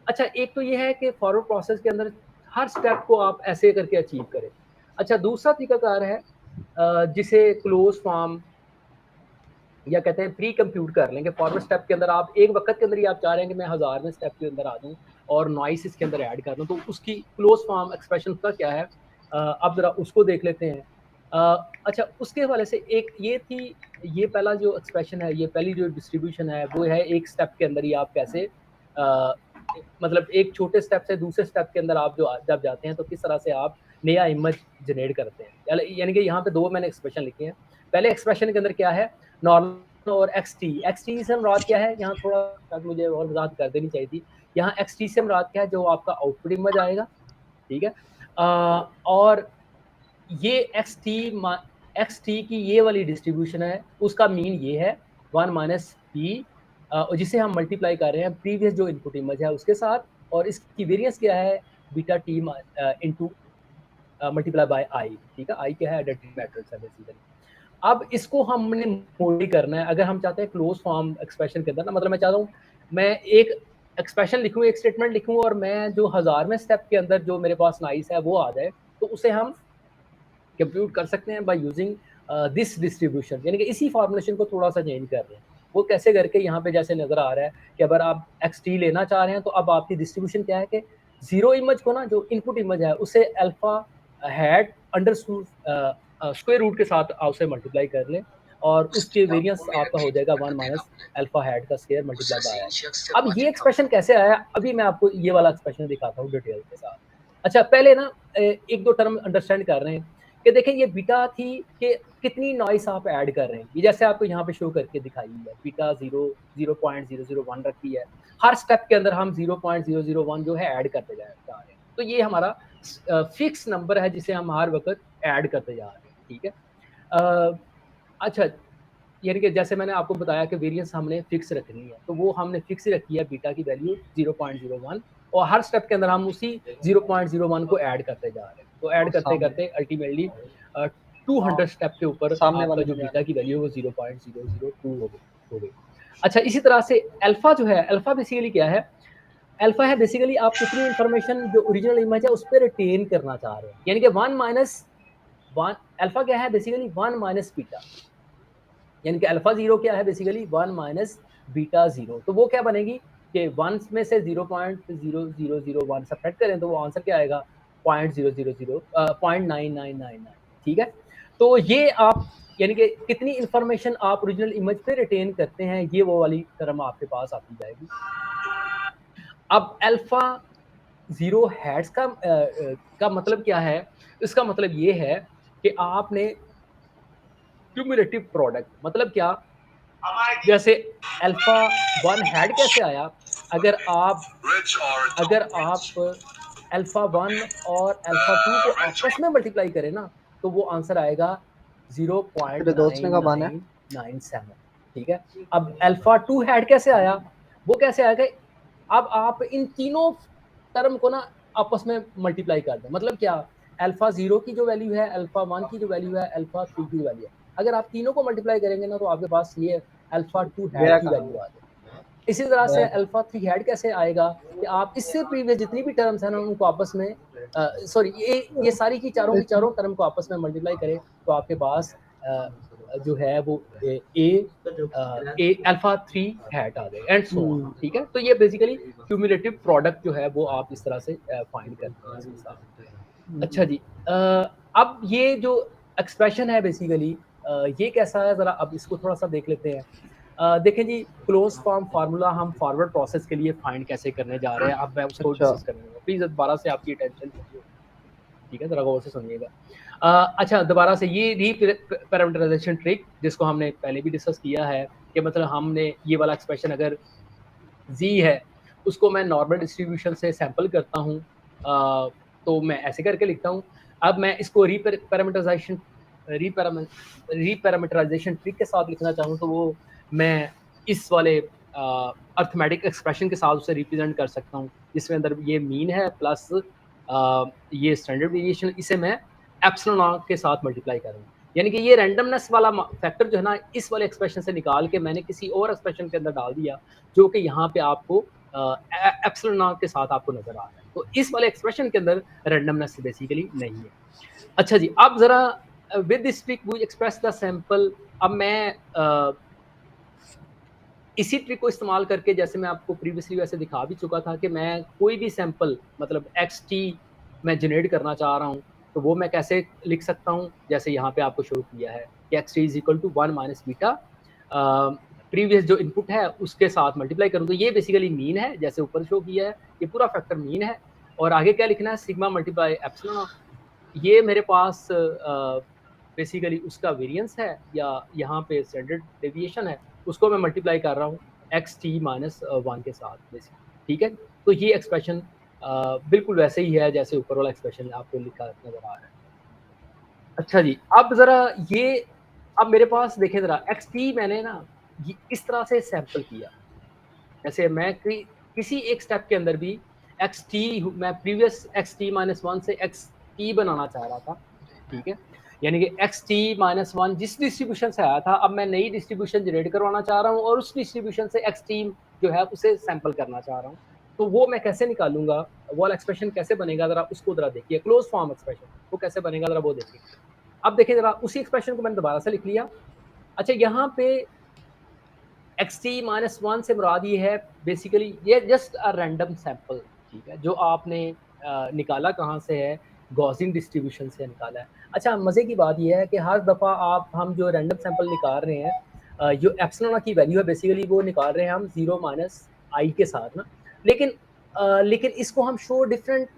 अच्छा एक तो ये है कि फॉरवर्ड प्रोसेस के अंदर हर स्टेप को आप ऐसे करके अचीव करें। अच्छा दूसरा तरीकाकार है जिसे क्लोज फॉर्म या कहते हैं प्री कंप्यूट कर लेंगे। फॉरवर्ड स्टेप के अंदर आप एक वक्त के अंदर ही आप चाह रहे हैं कि मैं 1000वें स्टेप के अंदर आ जाऊँ और नॉइस इसके अंदर ऐड कर दूँ, तो उसकी क्लोज फॉर्म एक्सप्रेशन का क्या है, अब जरा उसको देख लेते हैं। अच्छा उसके हवाले से एक ये थी, ये पहला जो एक्सप्रेशन है, ये पहली जो डिस्ट्रीब्यूशन है वो है एक स्टेप के अंदर ही आप कैसे मतलब एक छोटे स्टेप से दूसरे स्टेप के अंदर आप जब जाते हैं तो किस तरह से आप नया इमेज जनरेट करते हैं। यानी कि यहाँ पे दो मैंने एक्सप्रेशन लिखे हैं। पहले एक्सप्रेशन के अंदर क्या है, नॉर्मल और एक्सटी से मुराद क्या है, यहाँ थोड़ा शायद मुझे और वजाहत कर देनी चाहिए थी। यहाँ एक्सटी से मुराद क्या है, जो आपका आउटपुट इमेज आएगा, ठीक है। और ये एक्सटी की ये वाली डिस्ट्रीब्यूशन है, उसका मीन ये है 1 माइनस पी, जिसे हम मल्टीप्लाई कर रहे हैं प्रीवियस जो इनपुट इमेज है उसके साथ, और इसकी वेरिएंस क्या है, beta T into multiply by I, ठीक है। आई क्या है, आइडेंटिटी मैट्रिक्स है बेसिकली। अब इसको हमने मॉडिफाई करना है। अगर हम चाहते हैं क्लोज फॉर्म एक्सप्रेशन के अंदर ना, मतलब मैं चाहता हूँ मैं एक एक्सप्रेशन लिखूँ, एक स्टेटमेंट लिखूँ और मैं जो 1000वें स्टेप के अंदर जो मेरे पास नाइस है वो आ जाए, तो उसे हम कंप्यूट कर सकते हैं बाय यूजिंग दिस डिस्ट्रीब्यूशन, यानी कि इसी फॉर्मुलेशन को थोड़ा सा चेंज कर रहे हैं। वो कैसे करके, यहाँ पे जैसे नजर आ रहा है कि अगर आप एक्सटी लेना चाह रहे हैं तो अब आपकी डिस्ट्रीब्यूशन क्या है कि जीरो इमेज को ना, जो इनपुट इमेज है उसे alpha hat under square root के साथ उसे मल्टीप्लाई कर लें और उसके वेरिएंस आपका हो जाएगा 1 माइनस अल्फा हैड का स्क्वायर मल्टीप्लाई बाय आई। अब ये एक्सप्रेशन कैसे आया, अभी मैं आपको ये वाला एक्सप्रेशन दिखाता हूँ डिटेल के साथ। अच्छा पहले ना एक दो टर्म अंडरस्टैंड कर रहे हैं कि देखें ये बीटा थी कि कितनी नॉइस आप ऐड कर रहे हैं। ये जैसे आपको यहाँ पे शो करके दिखाई है, बीटा 0.001 रखी है। हर स्टेप के अंदर हम 0.001 जो है ऐड करते जा रहे हैं। तो ये हमारा फिक्स नंबर है जिसे हम हर वक्त ऐड करते जा रहे हैं, ठीक है। अच्छा यानी कि जैसे मैंने आपको बताया कि वेरिएंस हमने फिक्स रखनी है, तो वो हमने फिक्स रखी है बीटा की वैल्यू 0.01 और हर स्टेप के अंदर हम उसी 0.01 को ऐड करते जा रहे हैं। तो ऐड करते करते अल्टीमेटली 200 स्टेप के ऊपर आपका जो बीटा की वैल्यू है वो 0.002 हो गई। अच्छा इसी तरह से अल्फा जो है, अल्फा बेसिकली क्या है, अल्फा है बेसिकली आप कितनी इंफॉर्मेशन जो ओरिजिनल इमेज है उस पर रिटेन करना चाह रहे हैं, यानी कि 1 माइनस 1 अल्फा क्या है बेसिकली 1 माइनस बीटा, यानी कि अल्फा 0 क्या है बेसिकली 1 माइनस बीटा 0। तो वो क्या बनेगी कि 1 में से 0.0001 सब्ट्रैक्ट करें तो वो आंसर क्या आएगा 0.9999, ठीक है। तो ये आप यानी कि कितनी इंफॉर्मेशन आप ओरिजिनल इमेज पे रिटेन करते हैं, ये वो वाली टर्म आपके पास आती जाएगी। अब अल्फा 0 हैड्स का मतलब क्या है, इसका मतलब ये है कि आपने क्यूमुलेटिव प्रोडक्ट, मतलब क्या, जैसे अल्फा 1 हैड कैसे आया, अगर आप अल्फा 1 और अल्फा 2 को आपस में मल्टीप्लाई करें ना तो वो आंसर आएगा 0.9997, ठीक है। अब अल्फा 2 हैड कैसे आया, वो कैसे आएगा, अब आप इन तीनों टर्म को ना आपस में मल्टीप्लाई कर दें, मतलब क्या, अल्फा 0 की जो वैल्यू है, अल्फा 1 की जो वैल्यू है, अल्फा 3 की वैल्यू है, अगर आप तीनों को मल्टीप्लाई करेंगे ना तो आपके पास ये अल्फा 2 हैड की वैल्यू आ जाएगी। इसी तरह से अल्फा 3 हैड कैसे आएगा कि आप इससे प्रीवियस जितनी भी टर्म्स हैं ना उनको आपस में सॉरी ये सारी की चारों टर्म को आपस में मल्टीप्लाई करें तो आपके पास जो है वो ए अल्फा 3 हैड आ जाएगा एंड सो ऑन, ठीक है। तो ये बेसिकली क्यूमुलेटिव प्रोडक्ट जो है वो आप इस तरह से फाइंड करते हैं इसके साथ। अच्छा जी, अब ये जो एक्सप्रेशन है बेसिकली ये कैसा है, जरा अब इसको थोड़ा सा देख लेते हैं। देखें जी, क्लोज फॉर्म फार्मूला हम फॉरवर्ड प्रोसेस के लिए फाइंड कैसे करने जा रहे हैं, अब मैं उसको डिस्कस करूंगा। प्लीज दोबारा से आपकी अटेंशन, ठीक है, जरा गौर से सुनिएगा। अच्छा दोबारा से ये रीपैरामीटराइजेशन ट्रिक जिसको हमने पहले भी डिस्कस किया है कि मतलब हमने ये वाला एक्सप्रेशन अगर जी है उसको मैं नॉर्मल डिस्ट्रीब्यूशन से सैंपल करता हूँ, तो मैं ऐसे करके लिखता हूँ। अब मैं इसको रीपैरामीटराइजेशन ट्रिक के साथ लिखना चाहूँ तो वो मैं इस वाले अर्थमेटिक एक्सप्रेशन के साथ उसे रिप्रेजेंट कर सकता हूँ, जिसमें अंदर ये मीन है प्लस ये स्टैंडर्ड वेरिएशन, इसे मैं एप्सिलॉन के साथ मल्टीप्लाई करूँगा। यानी कि ये रैंडमनेस वाला फैक्टर जो है ना, इस वाले एक्सप्रेशन से निकाल के मैंने किसी और एक्सप्रेशन के अंदर डाल दिया, जो कि यहाँ पे आपको एप्सिलॉन नॉट के साथ आपको नज़र आ रहा है। तो इस वाले एक्सप्रेशन के अंदर रैंडमनेस बेसिकली नहीं है। अच्छा जी, अब ज़रा with this trick we express the sample. अब मैं इसी ट्रिक को इस्तेमाल करके, जैसे मैं आपको प्रीवियसली वैसे दिखा भी चुका था कि मैं कोई भी सैंपल मतलब xt मैं जनरेट करना चाह रहा हूँ, तो वो मैं कैसे लिख सकता हूँ? जैसे यहाँ पे आपको शो किया है कि xt is equal to 1 minus beta, previous जो इनपुट है उसके साथ मल्टीप्लाई करूँ, तो ये बेसिकली मीन है, जैसे ऊपर शो किया है, ये पूरा फैक्टर मीन है। और आगे क्या लिखना है? Sigma multiply epsilon. ये मेरे पास बेसिकली उसका वेरिएंस है, या यहाँ पे स्टैंडर्ड डेविएशन है, उसको मैं मल्टीप्लाई कर रहा हूँ xt माइनस 1 के साथ बेसिकली, ठीक है? तो ये एक्सप्रेशन बिल्कुल वैसे ही है जैसे ऊपर वाला एक्सप्रेशन आपको लिखा नज़र आ रहा है। अच्छा जी, अब ज़रा ये, अब मेरे पास देखें ज़रा xt मैंने ना ये इस तरह से सैंपल किया। जैसे मैं किसी एक स्टेप के अंदर भी xt मैं प्रीवियस xt माइनस 1 से xt बनाना चाह रहा था, ठीक है? यानी कि xt माइनस 1 जिस डिस्ट्रीब्यूशन से आया था, अब मैं नई डिस्ट्रीब्यूशन जनरेट करवाना चाह रहा हूँ और उस डिस्ट्रीब्यूशन से xt जो है उसे सैंपल करना चाह रहा हूँ। तो वो मैं कैसे निकालूँगा? वो वाला एक्सप्रेशन कैसे बनेगा, ज़रा उसको ज़रा देखिए। क्लोज़ फॉर्म एक्सप्रेशन वो कैसे बनेगा, ज़रा वो देखिए। अब देखिए ज़रा, उसी एक्सप्रेशन को मैंने दोबारा से लिख लिया। अच्छा, यहाँ पे xt माइनस 1 से मुराद ये है बेसिकली ये जस्ट अ रैंडम सैंपल, ठीक है? जो आपने निकाला कहाँ से है? गॉसियन डिस्ट्रीब्यूशन से निकाला है। अच्छा, मज़े की बात ये है कि हर दफ़ा हम जो रैंडम सैंपल निकाल रहे हैं, जो एप्सिलॉन की वैल्यू है बेसिकली वो निकाल रहे हैं हम 0 माइनस आई के साथ ना। लेकिन लेकिन इसको हम शो डिफरेंट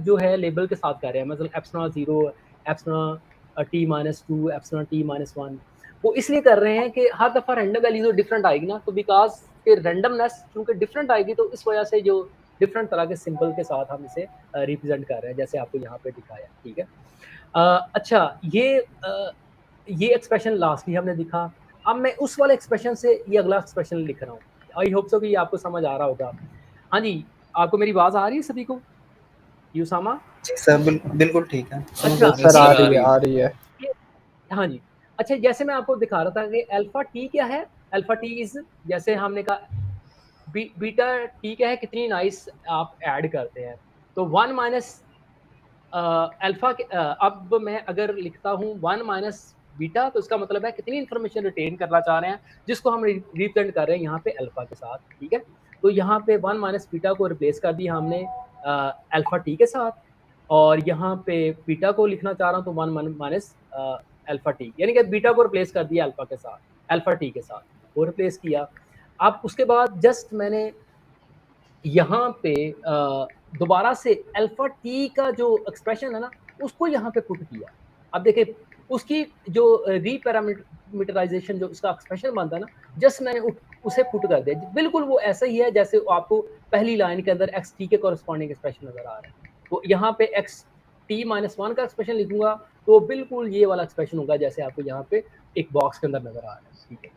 जो है लेबल के साथ कर रहे हैं, मतलब epsilon 0, epsilon T minus 2, epsilon T minus 1। वो इसलिए कर रहे हैं कि हर दफ़ा रैंडम वैल्यू जो डिफरेंट आएगी ना, तो बिकॉज़ के रैंडमनेस चूँकि डिफरेंट आएगी, तो इस वजह से जो डिफरेंट तरह के सिंबल के साथ हम इसे रिप्रेज़ेंट कर रहे हैं, जैसे आपको यहाँ पे दिखाया, ठीक है? अच्छा, ये एक्सप्रेशन लास्टली हमने दिखा। अब मैं उस वाले एक्सप्रेशन से ये अगला एक्सप्रेशन लिख रहा हूँ। आई होप सो कि ये आपको समझ आ रहा होगा। हाँ जी, आपको मेरी आवाज़ आ रही है सभी को? यूसामा? जी सर, बिल्कुल ठीक है, समझ अच्छा, आ यस रही है सर, आ सर। रही है, आ रही है। ये हाँ जी। अच्छा, जैसे मैं आपको दिखा रहा था कि अल्फ़ा टी क्या है? अल्फ़ा टी इज़, जैसे हमने कहा बीटा टी क्या है, कितनी नाइस आप ऐड करते हैं। तो 1 माइनस अल्फ़ा के अब मैं अगर लिखता हूँ 1 माइनस बीटा, तो इसका मतलब है कितनी इन्फॉर्मेशन रिटेन करना चाह रहे हैं, जिसको हम रिप्रेजेंट कर रहे हैं यहाँ पे अल्फ़ा के साथ, ठीक है? तो यहाँ पे 1 माइनस बीटा को रिप्लेस कर दिया हमने अल्फ़ा टी के साथ, और यहाँ पे बीटा को लिखना चाह रहा हूँ तो 1 माइनस अल्फ़ा टी, यानी कि बीटा को रिप्लेस कर दिया अल्फ़ा के साथ, अल्फ़ा टी के साथ, वो रिप्लेस किया। अब उसके बाद जस्ट मैंने यहाँ पे दोबारा से अल्फ़ा टी का जो एक्सप्रेशन है ना, उसको यहाँ पे पुट किया। अब देखिए, उसकी जो रीपैरामीटराइज़ेशन जो उसका एक्सप्रेशन बनता है ना, जस्ट मैंने उसे पुट कर दिया। बिल्कुल वो ऐसा ही है जैसे आपको पहली लाइन के अंदर एक्स टी के कॉरेस्पॉन्डिंग एक्सप्रेशन नज़र आ रहा है। तो यहाँ पे एक्स टी माइनस 1 का एक्सप्रेशन लिखूँगा, तो बिल्कुल ये वाला एक्सप्रेशन होगा जैसे आपको यहाँ पे एक बॉक्स के अंदर नज़र आ रहा है, ठीक है?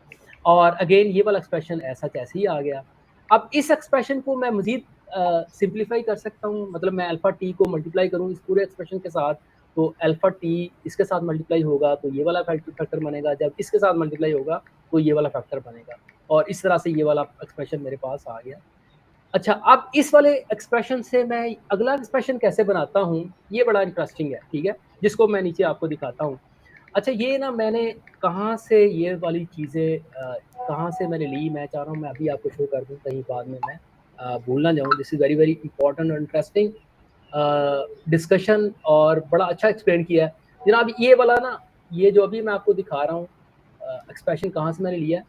और अगेन ये वाला एक्सप्रेशन ऐसा कैसे ही आ गया। अब इस एक्सप्रेशन को मैं मज़ीद सिंप्लीफाई कर सकता हूँ, मतलब मैं अल्फ़ा टी को मल्टीप्लाई करूँ इस पूरे एक्सप्रेशन के साथ, तो अल्फ़ा टी इसके साथ मल्टीप्लाई होगा तो ये वाला फैक्टर बनेगा, जब इसके साथ मल्टीप्लाई होगा तो ये वाला फैक्टर बनेगा, और इस तरह से ये वाला एक्सप्रेशन मेरे पास आ गया। अच्छा, अब इस वाले एक्सप्रेशन से मैं अगला एक्सप्रेशन कैसे बनाता हूँ, ये बड़ा इंटरेस्टिंग है, ठीक है? जिसको मैं नीचे आपको दिखाता हूँ। अच्छा, ये ना मैंने कहाँ से ये वाली चीज़ें कहाँ से मैंने ली, मैं चाह रहा हूँ मैं अभी आपको शो कर दूँ, कहीं बाद में मैं भूल ना जाऊँ। This is very very important और इंटरेस्टिंग डिस्कशन, और बड़ा अच्छा एक्सप्लेन किया है। जनाब, ये वाला ना, ये जो अभी मैं आपको दिखा रहा हूँ एक्सप्रेशन कहाँ से मैंने लिया है,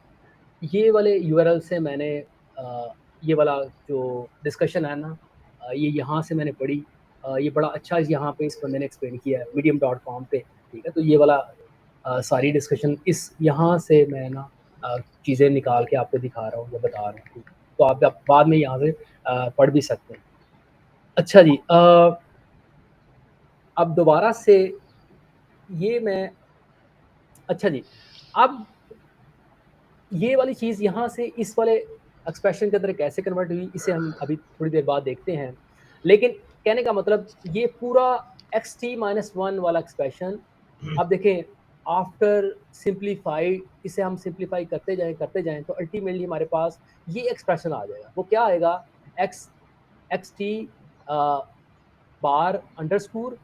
ये वाले यूआरएल से मैंने ये वाला जो डिस्कशन है ना, ये यहाँ से मैंने पढ़ी। ये बड़ा अच्छा यहाँ पे इस बंदे ने एक्सप्लेन किया है medium.com पे, ठीक है? तो ये वाला सारी डिस्कशन इस यहाँ से मैं ना चीज़ें निकाल के आपको दिखा रहा हूँ या बता रहा हूँ, ठीक है? तो आप बाद में यहाँ से पढ़ भी सकते हैं। अच्छा जी, अब दोबारा से ये मैं, अच्छा जी, अब ये वाली चीज़ यहाँ से इस वाले एक्सप्रेशन के अंदर कैसे कन्वर्ट हुई, इसे हम अभी थोड़ी देर बाद देखते हैं। लेकिन कहने का मतलब ये पूरा xt माइनस 1 वाला एक्सप्रेशन, अब देखें आफ्टर सिंप्लीफाई, इसे हम सिंप्लीफाई करते जाएं तो अल्टीमेटली हमारे पास ये एक्सप्रेशन आ जाएगा। वो क्या आएगा, X T bar underscore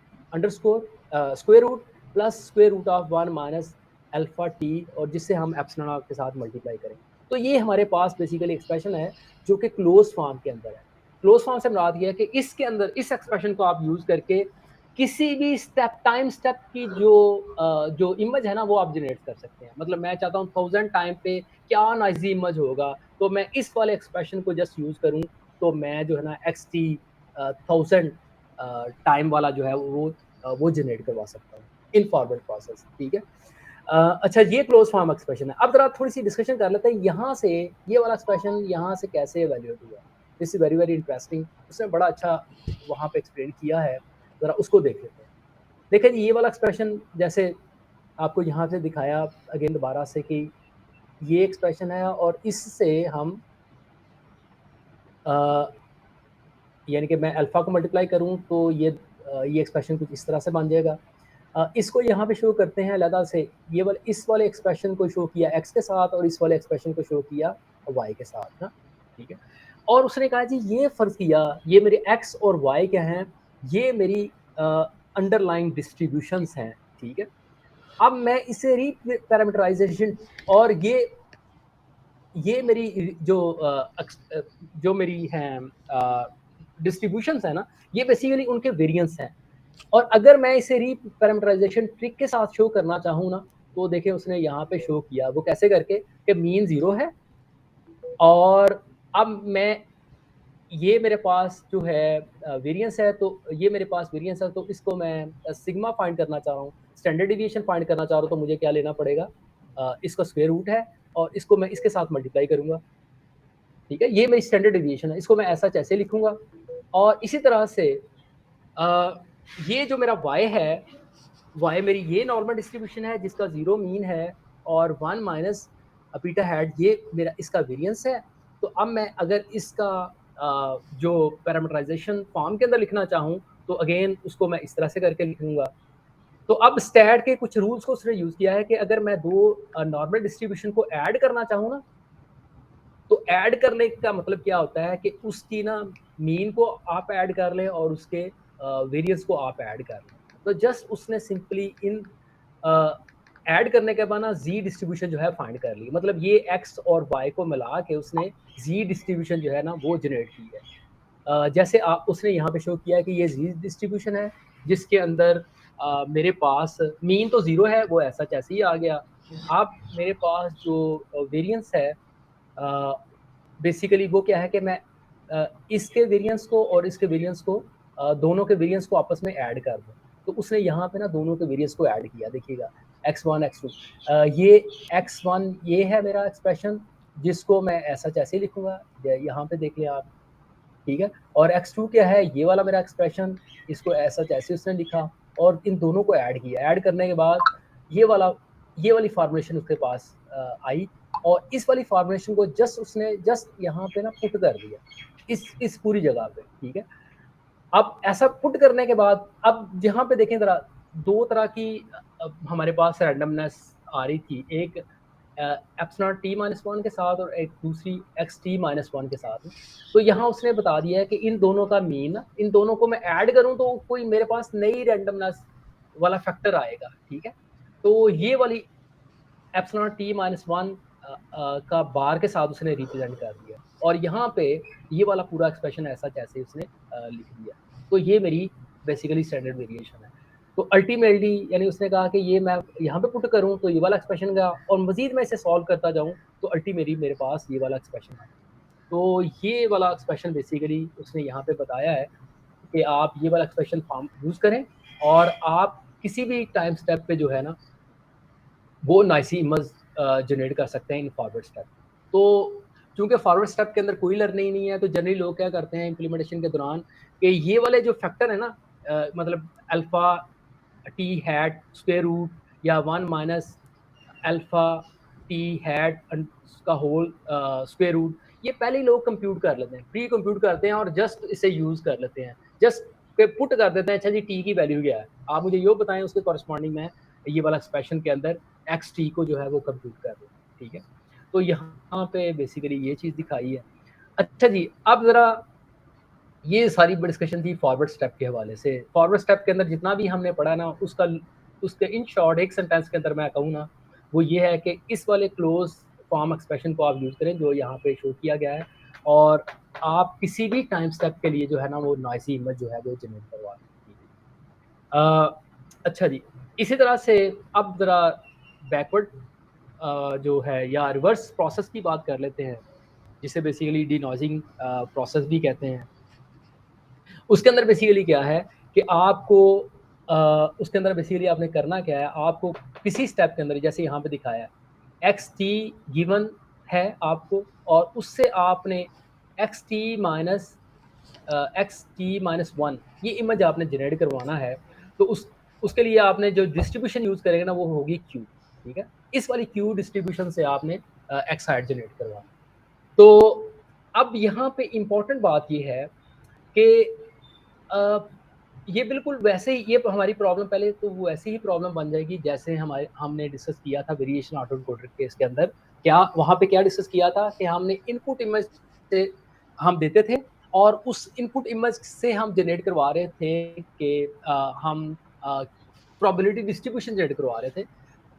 square root plus square root of 1 minus alpha T, और जिससे हम एप्सिलॉन आर के साथ मल्टीप्लाई करें। तो ये हमारे पास बेसिकली एक्सप्रेशन है जो कि क्लोज फॉर्म के अंदर है। क्लोज फॉर्म से मुराद ये है कि इसके अंदर इस एक्सप्रेशन को आप यूज करके किसी भी टाइम स्टेप की जो इमेज है ना वो आप जनरेट कर सकते हैं। मतलब मैं चाहता हूँ 1000 टाइम पे क्या नॉइजी इमेज होगा, तो मैं इस वाले एक्सप्रेशन को जस्ट यूज करूँ तो मैं जो है ना XT 1000 टाइम वाला जो है वो जनरेट करवा सकता हूँ इन फॉरवर्ड प्रोसेस। ठीक है। अच्छा, ये क्लोज फॉर्म एक्सप्रेशन है। अब जरा थोड़ी सी डिस्कशन कर लेते हैं यहाँ से, ये वाला एक्सप्रेशन यहाँ से कैसे इवैल्यूएट हुआ। This is very very interesting. उसने बड़ा अच्छा वहाँ पे एक्सप्लेन किया है, जरा उसको देख लेते हैं। देखिए ये वाला एक्सप्रेशन जैसे आपको यहाँ से दिखाया अगेन दोबारा से कि ये एक्सप्रेशन है, और इससे हम यानी कि मैं अल्फा को मल्टीप्लाई करूँ तो ये एक्सप्रेशन कुछ इस तरह से बन जाएगा। इसको यहाँ पे शो करते हैं अलग से, ये वाले इस वाले एक्सप्रेशन को शो किया x के साथ और इस वाले एक्सप्रेशन को शो किया y के साथ ना। ठीक है। और उसने कहा जी ये फर्ज किया, ये मेरे x और y क्या हैं, ये मेरी अंडरलाइंग डिस्ट्रीब्यूशंस हैं। ठीक है। अब मैं इसे रीपैरामीटराइजेशन, और ये मेरी जो मेरी हैं डिस्ट्रीब्यूशंस है ना, ये बेसिकली उनके वेरिएंस हैं। और अगर मैं इसे रीपैरामीटराइजेशन ट्रिक के साथ शो करना चाहूँ ना, तो देखें उसने यहाँ पे शो किया, वो कैसे करके कि मीन 0 है, और अब मैं ये मेरे पास जो है वेरिएंस है, तो ये मेरे पास वेरिएंस है, तो इसको मैं सिग्मा फाइंड करना चाह रहा हूँ, स्टैंडर्ड डिविएशन फाइंड करना चाह रहा हूँ, तो मुझे क्या लेना पड़ेगा, इसका स्क्वायर रूट है और इसको मैं इसके साथ मल्टीप्लाई करूँगा। ठीक है। ये मेरी स्टैंडर्ड डिविएशन है, इसको मैं ऐसा ऐसे लिखूंगा। और इसी तरह से ये जो मेरा y है, y मेरी ये नॉर्मल डिस्ट्रीब्यूशन है जिसका 0 मीन है, और 1 माइनस बीटा हैट ये मेरा इसका वेरिएंस है। तो अब मैं अगर इसका जो पैरामीटराइजेशन फॉर्म के अंदर लिखना चाहूँ तो अगेन उसको मैं इस तरह से करके लिखूंगा। तो अब स्टैट के कुछ रूल्स को उसने यूज किया है कि अगर मैं दो नॉर्मल डिस्ट्रीब्यूशन को ऐड करना चाहूँ ना, तो ऐड करने का मतलब क्या होता है कि उसकी ना मीन को आप ऐड कर लें और उसके वेरिएंस को आप ऐड कर लें। तो जस्ट उसने सिंपली इन ऐड करने के बाद ना जी डिस्ट्रीब्यूशन जो है फाइंड कर ली। मतलब ये एक्स और वाई को मिला के उसने जी डिस्ट्रीब्यूशन जो है ना वो जनरेट की है। जैसे उसने यहाँ पे शो किया कि ये जी डिस्ट्रीब्यूशन है जिसके अंदर मेरे पास मीन तो 0 है, वो ऐसा ऐसे ही आ गया। अब मेरे पास जो वेरिएंस है बेसिकली वो क्या है कि मैं इसके वेरिएंस को और इसके वेरिएंस को दोनों के वेरिएंस को आपस में ऐड कर दूं। तो उसने यहाँ पे ना दोनों के वेरिएंस को ऐड किया। देखिएगा x1 x2, ये x1 ये है मेरा एक्सप्रेशन जिसको मैं ऐसा ऐसे लिखूंगा, यहाँ पे देख लें आप। ठीक है। और x2 क्या है, ये वाला मेरा एक्सप्रेशन, इसको ऐसा ऐसे उसने लिखा और इन दोनों को ऐड किया। ऐड करने के बाद ये वाली फॉर्मुलेशन उसके पास आई, और इस वाली फॉर्मुलेशन को उसने यहाँ पे ना पुट कर दिया इस पूरी जगह पे। ठीक है। अब ऐसा पुट करने के बाद अब यहाँ पे देखें जरा, दो तरह की हमारे पास रैंडमनेस आ रही थी, एक एप्सिलॉन t माइनस 1 के साथ और एक दूसरी xt माइनस 1 के साथ। तो यहाँ उसने बता दिया है कि इन दोनों का मीन, इन दोनों को मैं ऐड करूँ तो कोई मेरे पास नई रैंडमनेस वाला फैक्टर आएगा। ठीक है। तो ये वाली एप्सिलॉन t माइनस 1 का बार के साथ उसने रिप्रेजेंट कर दिया, और यहाँ पे ये वाला पूरा एक्सप्रेशन ऐसा जैसे उसने लिख दिया। तो ये मेरी बेसिकली स्टैंडर्ड वेरिएशन है। तो अल्टीमेटली यानी उसने कहा कि ये मैं यहाँ पे पुट करूँ तो ये वाला एक्सप्रेशन का, और मजीद मैं इसे सॉल्व करता जाऊँ तो अल्टीमेटली मेरे पास ये वाला एक्सप्रेशन है। तो ये वाला एक्सप्रेशन बेसिकली उसने यहाँ पे बताया है कि आप ये वाला एक्सप्रेशन फॉर्म यूज़ करें, और आप किसी भी टाइम स्टेप पे जो है ना वो नाइसी इमेज जनरेट कर सकते हैं इन फॉरवर्ड स्टेप। तो चूंकि फॉरवर्ड स्टेप के अंदर कोई लर्निंग नहीं है, तो जनरली लोग क्या करते हैं इम्प्लीमेंटेशन के दौरान कि ये वाले जो फैक्टर है ना, मतलब alpha T hat square root या 1 माइनस अल्फा टी हैट का होल स्क्वायर रूट, ये पहले ही लोग कंप्यूट कर लेते हैं, प्री कंप्यूट करते हैं और जस्ट इसे यूज कर लेते हैं, जस्ट पुट कर देते हैं। अच्छा जी टी की वैल्यू क्या है, आप मुझे यो बताएं, उसके कॉरस्पॉन्डिंग में ये वाला एक्सप्रेशन के अंदर एक्स टी को जो है वो कंप्यूट कर रहे हैं, ठीक है। तो यहाँ पे बेसिकली ये चीज़ दिखाई है। अच्छा जी, अब ज़रा ये सारी डिस्कशन थी फॉरवर्ड स्टेप के हवाले से। फॉरवर्ड स्टेप के अंदर जितना भी हमने पढ़ा ना, उसके इन शॉर्ट एक सेंटेंस के अंदर मैं कहूँ ना, वो ये है कि इस वाले क्लोज फॉर्म एक्सप्रेशन को आप यूज़ करें जो यहाँ पे शो किया गया है, और आप किसी भी टाइम स्टेप के लिए जो है ना वो नॉइसी इमेज जो है वो जनरेट करवा सकते। अच्छा जी, इसी तरह से अब ज़रा बैकवर्ड जो है या रिवर्स प्रोसेस की बात कर लेते हैं, जिसे बेसिकली डिनॉइजिंग प्रोसेस भी कहते हैं। उसके अंदर बेसिकली क्या है कि आपको उसके अंदर बेसिकली आपने करना क्या है, आपको किसी स्टेप के अंदर जैसे यहाँ पे दिखाया है एक्स टी गिवन है आपको, और उससे आपने एक्स टी माइनस वन ये इमेज आपने जनरेट करवाना है। तो उसके लिए आपने जो डिस्ट्रीब्यूशन यूज़ करेंगे ना वो होगी क्यू, ठीक है। इस वाली क्यू डिस्ट्रीब्यूशन से आपने एक्स हाइट जनरेट करवाना। तो अब यहाँ पे इम्पोर्टेंट बात ये है कि ये बिल्कुल वैसे ही ये हमारी प्रॉब्लम पहले तो वो वैसे ही प्रॉब्लम बन जाएगी जैसे हमने डिस्कस किया था वेरिएशन ऑटो एनकोडर केस के अंदर। क्या वहाँ पे क्या डिस्कस किया था कि हमने इनपुट इमेज से हम देते थे, और उस इनपुट इमेज से हम जनरेट करवा रहे थे कि हम प्रोबेबिलिटी डिस्ट्रीब्यूशन जनरेट करवा रहे थे,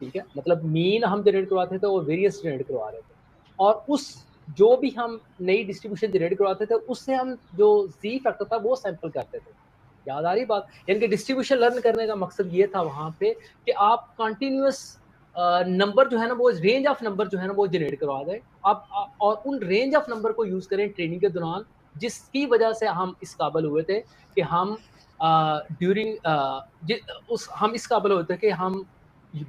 ठीक है। मतलब मीन हम जनरेट करवाते थे और वेरियंस जनरेट करवा रहे थे, और उस जो भी हम नई डिस्ट्रीब्यूशन जनरेट करवाते थे उससे हम जो जी फैक्टर था वो सैंपल करते थे। याद आ रही बात? यानी कि डिस्ट्रीब्यूशन लर्न करने का मकसद ये था वहाँ पे कि आप कंटिन्यूअस नंबर जो है ना वो रेंज ऑफ नंबर जो है ना वो जनरेट करवा दें आप, और उन रेंज ऑफ नंबर को यूज़ करें ट्रेनिंग के दौरान, जिसकी वजह से हम इस काबिल हुए थे कि हम ड्यूरिंग हम इस काबिल हुए थे कि हम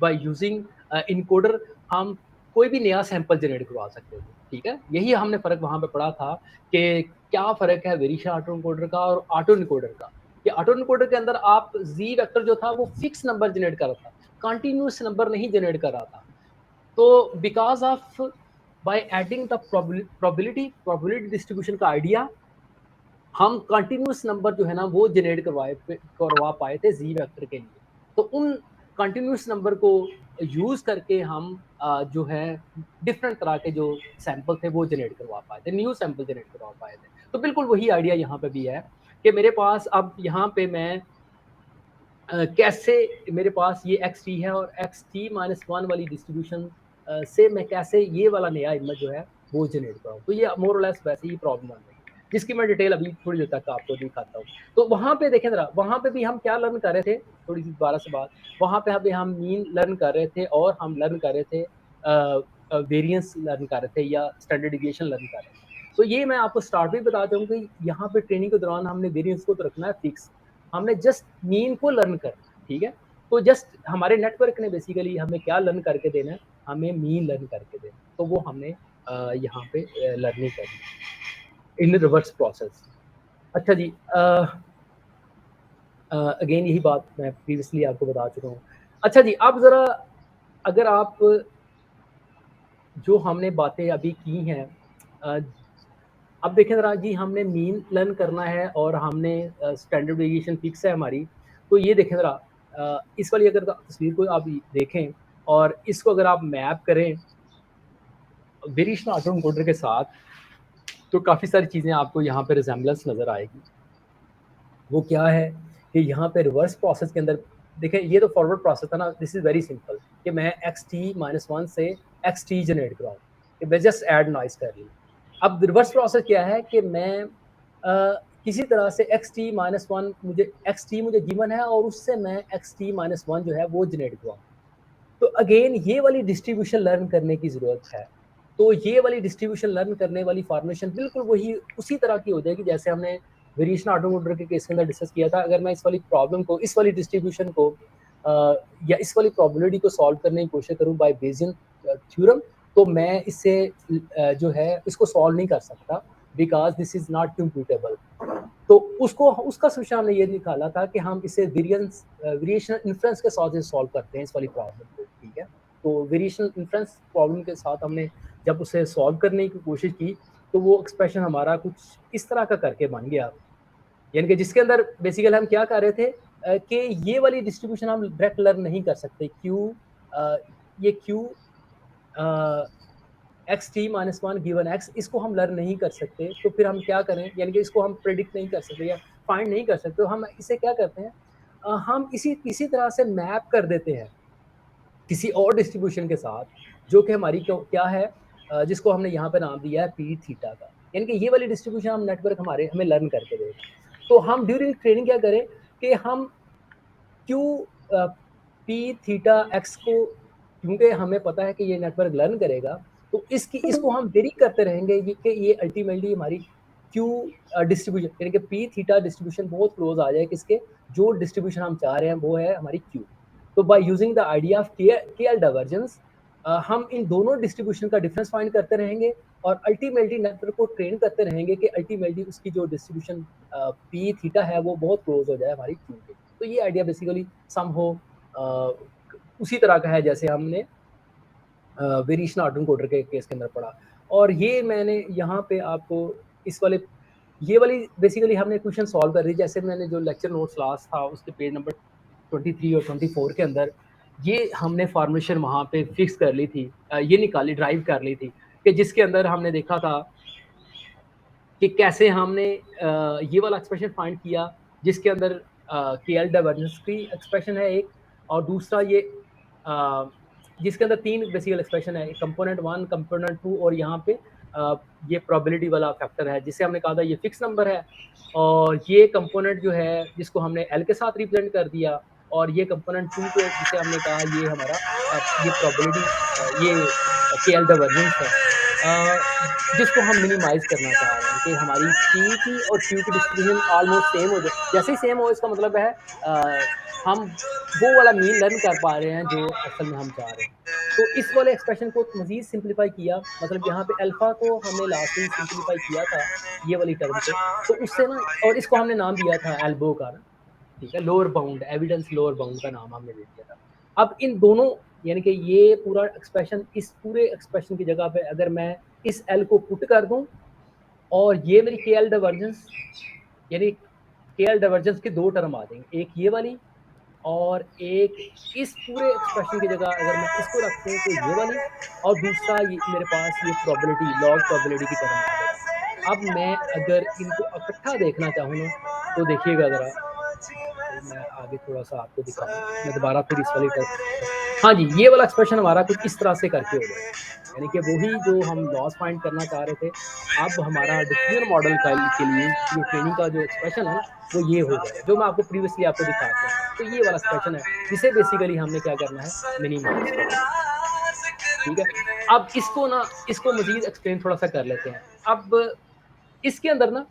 बाय यूजिंग इनकोडर हम कोई भी नया सैंपल जनरेट करवा सकते थे, ठीक है। यही हमने फ़र्क वहाँ पे पढ़ा था कि क्या फ़र्क है वेरिएशन ऑटो एनकोडर का और ऑटो एनकोडर का। कि ऑटो एनकोडर के अंदर आप जी वेक्टर जो था वो फिक्स नंबर जनरेट कर रहा था, कंटीन्यूअस नंबर नहीं जनरेट कर रहा था। तो because of by adding the probability distribution का आइडिया, हम कंटिन्यूअस नंबर जो है ना वो जनरेट करवा पाए थे जी वेक्टर के लिए। तो उन कंटिन्यूअस नंबर को यूज़ करके हम जो है डिफरेंट तरह के जो सैंपल थे वो जनरेट करवा पाए थे, न्यू सैंपल जनरेट करवा पाए थे। तो बिल्कुल वही आइडिया यहाँ पे भी है कि मेरे पास अब यहाँ पे मैं कैसे मेरे पास ये एक्स टी है और एक्स टी माइनस वन वाली डिस्ट्रीब्यूशन से मैं कैसे ये वाला नया इमेज जो है वो जनरेट कराऊँ। तो ये मोर और लेस वैसे ही प्रॉब्लम बन रही है, जिसकी मैं डिटेल अभी थोड़ी देर तक आपको दिखाता हूँ। तो वहाँ पे देखें ज़रा, वहाँ पे भी हम क्या लर्न कर रहे थे, थोड़ी सी दोबारा से बात, वहाँ पे अभी हम मीन लर्न कर रहे थे और हम लर्न कर रहे थे वेरिएंस लर्न कर रहे थे या स्टैंडर्ड डिविएशन लर्न कर रहे थे। तो ये मैं आपको स्टार्ट में बता दूँ कि यहाँ पे ट्रेनिंग के दौरान हमने वेरिएंस को तो रखना है फिक्स, हमने जस्ट मीन को लर्न करना, ठीक है। तो जस्ट हमारे नेटवर्क ने बेसिकली हमें क्या लर्न करके देना है, हमें मीन लर्न करके देना, तो वो हमने यहाँ पे लर्निंग करनी इन रिवर्स प्रोसेस। अच्छा जी, अगेन यही बात मैं प्रीवियसली आपको बता चुका हूँ। अच्छा जी, अब ज़रा अगर आप जो हमने बातें अभी की हैं, अब देखें ज़रा जी, हमने मीन लर्न करना है और हमने स्टैंडर्ड वेरिएशन फिक्स है हमारी। तो ये देखें ज़रा, इस वाली अगर तस्वीर को आप देखें और इसको अगर आप मैप करें वेरिएशन ऑटो एनकोडर के साथ, तो काफ़ी सारी चीज़ें आपको यहाँ पे रिजेम्बलेंस नज़र आएगी। वो क्या है कि यहाँ पे रिवर्स प्रोसेस के अंदर देखें, ये तो फॉरवर्ड प्रोसेस था ना, दिस इज़ वेरी सिंपल कि मैं एक्स टी माइनस वन से एक्स टी जनरेट कराऊँ, कि मैं जस्ट ऐड नॉइस कर लूँ। अब रिवर्स प्रोसेस क्या है कि मैं किसी तरह से एक्स टी माइनस वन मुझे गिवन है और उससे मैं एक्स टी माइनस वन जो है वो जनरेट कराऊँ। तो अगेन ये वाली डिस्ट्रीब्यूशन लर्न करने की ज़रूरत है। तो ये वाली डिस्ट्रीब्यूशन लर्न करने वाली फॉर्मेशन बिल्कुल वही उसी तरह की हो जाएगी जैसे हमने वेरिएशन ऑटो एनकोडर के केस के अंदर डिस्कस किया था। अगर मैं इस वाली प्रॉब्लम को, इस वाली डिस्ट्रीब्यूशन को या इस वाली प्रोबेबिलिटी को सॉल्व करने की कोशिश करूँ बाय बेसियन थ्योरम, तो मैं इससे जो है इसको सॉल्व नहीं कर सकता, because this is not computable. तो उसका सोल्यूशन हमने ये निकाला था कि हम इसे वेरिएशन इन्फ्रेंस के साथ सॉल्व करते हैं इस वाली प्रॉब्लम को, ठीक है। तो वेरिएशन इन्फ्रेंस प्रॉब्लम के साथ हमने जब उसे सॉल्व करने की कोशिश की, तो वो एक्सप्रेशन हमारा कुछ इस तरह का करके बन गया, यानी कि जिसके अंदर बेसिकली हम क्या कर रहे थे कि ये वाली डिस्ट्रीब्यूशन हम डायरेक्ट लर्न नहीं कर सकते। ये Q x T minus one given x, इसको हम लर्न नहीं कर सकते। तो फिर हम क्या करें, यानी कि इसको हम प्रेडिक्ट नहीं कर सकते या फाइंड नहीं कर सकते। तो हम इसे क्या करते हैं, हम इसी तरह से मैप कर देते हैं किसी और डिस्ट्रीब्यूशन के साथ, जो कि हमारी क्या है, जिसको हमने यहाँ पे नाम दिया है पी थीटा का। यानी कि ये वाली डिस्ट्रीब्यूशन हम नेटवर्क हमें लर्न करके देगा। तो हम ड्यूरिंग ट्रेनिंग क्या करें कि हम क्यू पी थीटा एक्स को, क्योंकि हमें पता है कि ये नेटवर्क लर्न करेगा, तो इसको हम वेरी करते रहेंगे कि ये अल्टीमेटली हमारी क्यू डिस्ट्रीब्यूशन, यानी कि पी थीटा डिस्ट्रीब्यूशन बहुत क्लोज आ जाए किसके, जो डिस्ट्रीब्यूशन हम चाह रहे हैं वो है हमारी क्यू। तो bye using the idea of के एल डाइवर्जेंस, हम इन दोनों डिस्ट्रीब्यूशन का डिफरेंस फाइंड करते रहेंगे और अल्टीमेटली नेटवर्क को ट्रेन करते रहेंगे कि अल्टीमेटली उसकी जो डिस्ट्रीब्यूशन पी थीटा है वो बहुत क्लोज हो जाए हमारी क्यू के। तो ये आइडिया बेसिकली सम हो उसी तरह का है जैसे हमने वेरिएशन ऑर्डर एनकोडर के केस के अंदर पढ़ा। और ये मैंने यहाँ पे आपको ये वाली बेसिकली हमने क्वेश्चन सॉल्व कर दी, जैसे मैंने जो लेक्चर नोट्स लास्ट था उसके पेज नंबर 23 और 24 के अंदर ये हमने फॉर्मेशन वहाँ पे फिक्स कर ली थी, ये निकाली ड्राइव कर ली थी, कि जिसके अंदर हमने देखा था कि कैसे हमने ये वाला एक्सप्रेशन फाइंड किया, जिसके अंदर के एल डाइवर्जेंस की एक्सप्रेशन है एक, और दूसरा ये जिसके अंदर तीन बेसिकल एक्सप्रेशन है, कंपोनेंट वन, कंपोनेंट टू, और यहाँ पे ये प्रोबेबिलिटी वाला फैक्टर है जिसे हमने कहा था ये फिक्स नंबर है, और ये कंपोनेंट जो है जिसको हमने एल के साथ रिप्रेजेंट कर दिया, और ये कंपोनेंट टू को जिसे हमने कहा ये हमारा ये प्रोबेबिलिटी ये के एल डाइवर्जेंस है, जिसको हम मिनिमाइज करना चाह रहे हैं कि हमारी पी की और क्यू की डिस्ट्रीब्यूशन ऑलमोस्ट सेम हो जाए। जैसे ही सेम हो इसका मतलब है हम वो वाला मीन लर्न कर पा रहे हैं जो असल में हम चाह रहे हैं। तो इस वाले एक्सप्रेशन को मजीद सिंप्लीफाई किया, मतलब यहाँ पे अल्फा को हमने लास्ट में सिंप्लीफाई किया था ये वाली टर्म को, तो उससे ना, और इसको हमने नाम दिया था एल्बो का ना, ठीक है, lower bound, evidence lower bound का नाम हमने दे दिया था। अब इन दोनों, यानी कि ये पूरा एक्सप्रेशन, इस पूरे एक्सप्रेशन की जगह पे अगर मैं इस एल को पुट कर दूं, और ये मेरी के एल डाइवर्जेंस, यानी के एल डाइवर्जेंस के दो टर्म आ जाएंगे, एक ये वाली और एक इस पूरे एक्सप्रेशन की जगह अगर मैं इसको रख दूं तो ये वाली, और दूसरा ये मेरे पास ये प्रोबेबिलिटी, लॉग प्रोबेबिलिटी की टर्म आ जाएगा। अब मैं अगर इनको इकट्ठा देखना चाहूँ ना, तो देखिएगा ज़रा, तो मैं आगे थोड़ा सा आपको दिखाऊँ, मैं दोबारा फिर इस वाली टर्म, हाँ जी, ये वाला एक्सप्रेशन हमारा कुछ इस तरह से करके हो जाएगा, यानी कि वही जो हम लॉस फाइंड करना चाह रहे थे, अब हमारा डिसीजन मॉडल के लिए ये ट्रेनिंग का जो एक्सप्रेशन है ना, वो ये हो जाएगा जो मैं आपको प्रीवियसली आपको दिखा रहा था। तो ये वाला एक्सप्रेशन है जिसे बेसिकली हमने क्या करना है, मिनिमाइज करना है, ठीक है। अब इसको मजीद एक्सप्लेन थोड़ा सा कर लेते हैं। अब इसके अंदर ना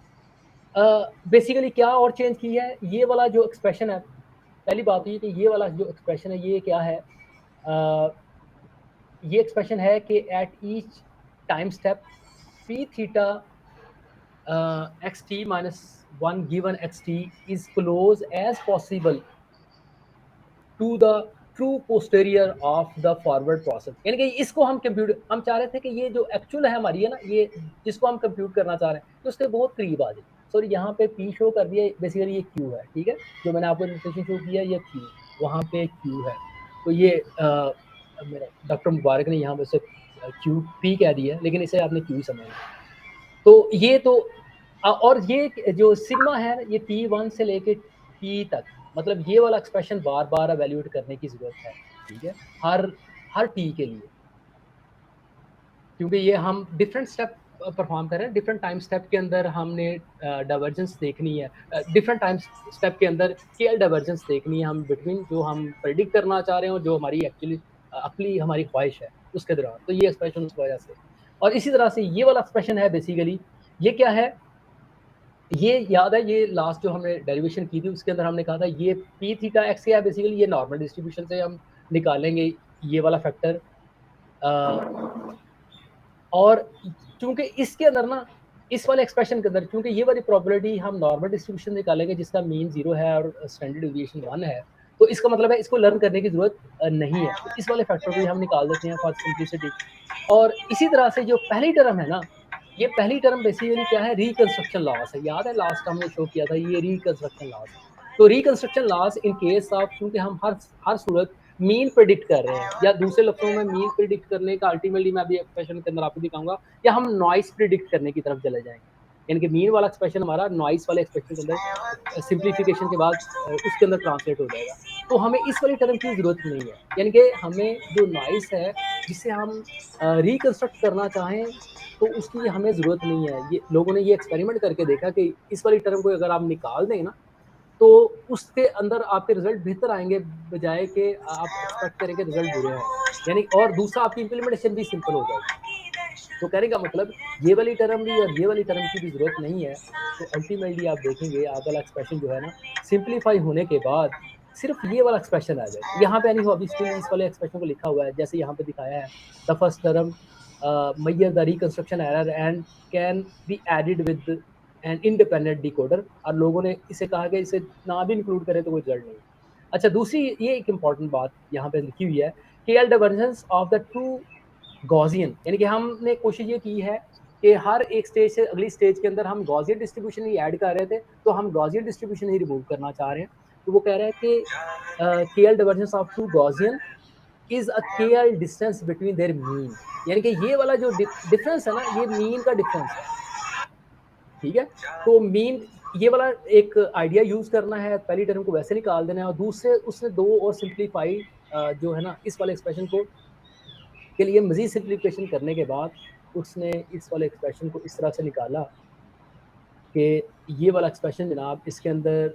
बेसिकली क्या और चेंज किया है, ये वाला जो एक्सप्रेशन है, पहली बात ये कि ये वाला जो एक्सप्रेशन है ये क्या है, ये एक्सप्रेशन है कि at each time step P theta X T minus one given X T is close as possible to the true posterior of the forward process. यानी कि इसको हम हम चाह रहे थे कि ये जो एक्चुअल है हमारी है ना, ये जिसको हम कंप्यूट करना चाह रहे हैं तो उसके बहुत करीब आ जाए। सॉरी, यहाँ पे पी शो कर दिया, बेसिकली ये क्यू है, ठीक है, जो मैंने आपको नोटेशन शो किया ये क्यू, वहाँ पे क्यू है, तो ये मेरा डॉक्टर मुबारक ने यहाँ पे से क्यू पी कह दिया, लेकिन इसे आपने क्यू ही समझना। तो ये तो और ये जो सिग्मा है ये P1 से लेके P तक, मतलब ये वाला एक्सप्रेशन बार बार एवेल्यूएट करने की जरूरत है, ठीक है, हर T के लिए, क्योंकि ये हम डिफरेंट स्टेप परफॉर्म कर रहे हैं, डिफरेंट टाइम स्टेप के अंदर हमने डाइवर्जेंस देखनी है, डिफरेंट टाइम स्टेप के अंदर केएल डाइवर्जेंस देखनी है हम बिटवीन जो हम प्रेडिक्ट करना चाह रहे हो, जो हमारी एक्चुअली अकली हमारी ख्वाहिश है उसके दौरान। तो ये एक्सप्रेशन उस वजह से, और इसी तरह से ये वाला एक्सप्रेशन है बेसिकली, ये क्या है, ये याद है, ये लास्ट जो हमने डेरिवेशन की थी उसके अंदर हमने कहा था ये पी थीटा एक्स क्या है, बेसिकली ये नॉर्मल डिस्ट्रीब्यूशन से हम निकालेंगे ये वाला फैक्टर, और चूंकि इसके अंदर ना, इस वाले एक्सप्रेशन के अंदर चूंकि ये वाली प्रोबेबिलिटी हम नॉर्मल डिस्ट्रीब्यूशन निकालेंगे जिसका मीन 0 है और स्टैंडर्ड डेविएशन 1 है, तो इसका मतलब है इसको लर्न करने की जरूरत नहीं है, तो इस वाले फैक्टर को भी हम निकाल देते हैं फॉर सिंप्लिसिटी। और इसी तरह से जो पहली टर्म है ना, ये पहली टर्म बेसिकली क्या है, रिकंस्ट्रक्शन लॉस है, याद है लास्ट हमने शो किया था ये रिकंस्ट्रक्शन लॉस है। तो reconstruction loss in case of, क्योंकि हम हर सूरत मीन प्रेडिक्ट कर रहे हैं, या दूसरे लफ्जों में मीन प्रेडिक्ट करने का अल्टीमेटली मैं अभी एक्सप्रेशन के अंदर आपको दिखाऊंगा, या हम नॉइस प्रेडिक्ट करने की तरफ चले जाएंगे। यानी कि मीन वाला एक्सप्रेशन हमारा नॉइस वाले एक्सप्रेशन के अंदर सिंप्लीफिकेशन के बाद उसके अंदर ट्रांसलेट हो जाएगा। तो हमें इस वाली टर्म की जरूरत नहीं है, यानी कि हमें जो नॉइस है जिसे हम रिकंस्ट्रक्ट करना चाहें तो उसकी हमें ज़रूरत नहीं है। ये लोगों ने ये एक्सपेरिमेंट करके देखा कि इस वाली टर्म को अगर आप निकाल दें ना, तो उसके अंदर आपके रिजल्ट बेहतर आएंगे, बजाय कि आप एक्सपेक्ट करें कि रिजल्ट बुरे आए। यानी और दूसरा, आपकी इम्प्लीमेंटेशन भी सिंपल हो जाएगी। तो कहने का मतलब ये वाली टर्म भी और ये वाली टर्म की भी ज़रूरत नहीं है। तो अल्टीमेटली आप देखेंगे आप वाला एक्सप्रेशन जो है ना, सिंप्लीफाई होने के बाद सिर्फ ये वाला एक्सप्रेशन आ जाएगा। यहाँ पे यानी अभी स्टिल इस वाले एक्सप्रेशन को लिखा हुआ है, जैसे यहाँ पे दिखाया है, the first term measure the reconstruction error and can be added with an independent decoder, और लोगों ने इसे कहा कि इसे ना भी इंक्लूड करें तो कोई रिजल्ट नहीं। अच्छा, दूसरी ये एक इम्पॉर्टेंट बात यहाँ पे लिखी हुई है कि L divergence of the two Gaussian, यानी कि हमने कोशिश ये की है कि हर एक स्टेज से अगली स्टेज के अंदर हम गॉसियन डिस्ट्रीब्यूशन ही ऐड कर रहे थे, तो हम गॉसियन डिस्ट्रीब्यूशन ही रिमूव करना चाह रहे हैं। तो वो कह रहे हैं कि K L divergence of two Gaussian is a KL distance between their mean, यानी कि ये वाला जो डिफरेंस है ना, ये मीन का डिफरेंस है। ठीक है, तो मीन ये वाला एक आइडिया यूज करना है, पहली टर्म को वैसे निकाल देना है, और दूसरे उसने दो और सिंप्लीफाई जो है ना इस वाले एक्सप्रेशन को के लिए मजीद सिंप्लीफिकेशन करने के बाद उसने इस वाले एक्सप्रेशन को इस तरह से निकाला कि ये वाला एक्सप्रेशन जनाब इसके अंदर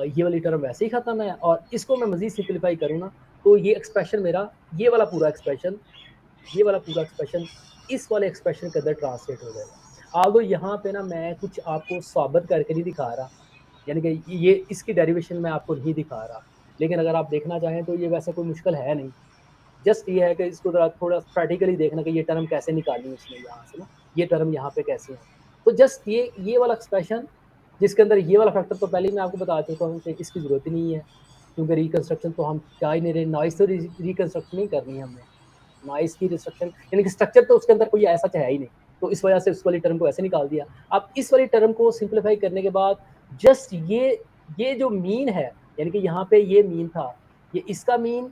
ये वाली टर्म वैसे ही ख़त्म है, और इसको मैं मजीद सिंप्लीफाई करूँ ना, तो ये एक्सप्रेशन मेरा ये वाला पूरा एक्सप्रेशन इस वाले एक्सप्रेशन के अंदर ट्रांसलेट हो जाएगा। आल्दो यहाँ पे ना मैं कुछ आपको साबित करके नहीं दिखा रहा, यानी कि ये इसकी डेरिवेशन मैं आपको नहीं दिखा रहा, लेकिन अगर आप देखना चाहें तो ये वैसे कोई मुश्किल है नहीं। जस्ट ये है कि इसको थोड़ा प्रैक्टिकली देखना कि ये टर्म कैसे निकालनी है उसने यहाँ से ना, ये टर्म यहाँ पे कैसे है। तो जस्ट ये वाला एक्सप्रेशन जिसके अंदर ये वाला फैक्टर, तो पहले ही मैं आपको बता चुका हूँ कि इसकी ज़रूरत ही नहीं है, क्योंकि रिकंस्ट्रक्शन तो हम क्या ही नहीं रहे, नॉइस तो रिकंस्ट्रक्ट नहीं करनी है हमने, नॉइस की रिस्ट्रक्शन यानी कि स्ट्रक्चर तो उसके अंदर कोई ऐसा है ही नहीं, तो इस वजह से उस वाली टर्म को ऐसे निकाल दिया। अब इस वाली टर्म को सिंप्लीफाई करने के बाद जस्ट ये जो मीन है, यानी कि यहाँ पे ये मीन था, ये इसका मीन,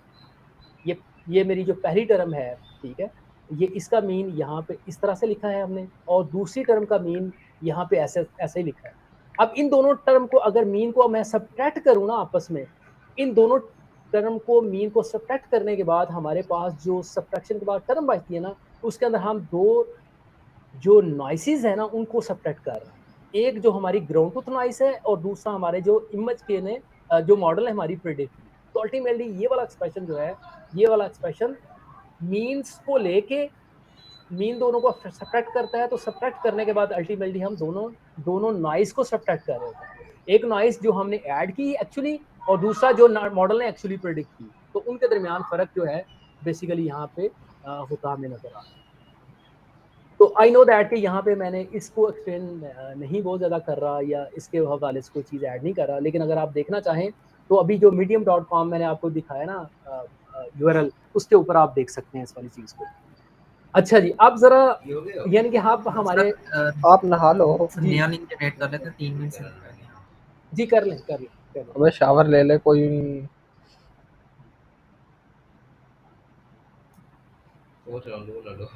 ये मेरी जो पहली टर्म है, ठीक है, ये इसका मीन यहाँ पे इस तरह से लिखा है हमने, और दूसरी टर्म का मीन यहाँ पे ऐसे ही लिखा है। अब इन दोनों टर्म को अगर मीन को मैं सब्ट्रैक्ट करूँ ना आपस में, इन दोनों टर्म को मीन को सब्ट्रैक्ट करने के बाद हमारे पास जो सब्ट्रैक्शन के बाद टर्म बचती है ना, उसके अंदर हम दो जो नॉइसेस है ना उनको सब्ट्रैक्ट कर रहे हैं। एक जो हमारी ग्राउंड ट्रूथ नॉइस है, और दूसरा हमारे जो इमेज के ने जो मॉडल है हमारी प्रेडिक्ट की। तो अल्टीमेटली ये वाला एक्सप्रेशन जो है, ये वाला एक्सप्रेशन मीन्स को लेके मीन दोनों को सब्ट्रैक्ट करता है, तो सब्ट्रैक्ट करने के बाद अल्टीमेटली हम दोनों नॉइस को सब्ट्रैक्ट कर रहे होते हैं। एक नॉइस जो हमने ऐड की एक्चुअली, और दूसरा जो मॉडल ने एक्चुअली प्रेडिक्ट की, तो उनके दरमियान फर्क जो है बेसिकली यहाँ पे होता हमें नजर आ रहा है। तो आई नो दैट कि यहाँ पे मैंने इसको एक्सप्लेन नहीं बहुत ज़्यादा कर रहा, या इसके हवाले से कोई चीज़ ऐड नहीं कर रहा, लेकिन अगर आप देखना चाहें तो अभी जो medium.com मैंने आपको दिखाया ना URL, उसके ऊपर आप देख सकते हैं इस वाली चीज़ को। अच्छा जी, अब जरा यानी कि आप हमारे आप नहा लो नया लिंक जनरेट कर लेते हैं 3 मिनट से। जी कर लें। अबे शावर ले ले कोई। वो चलो लो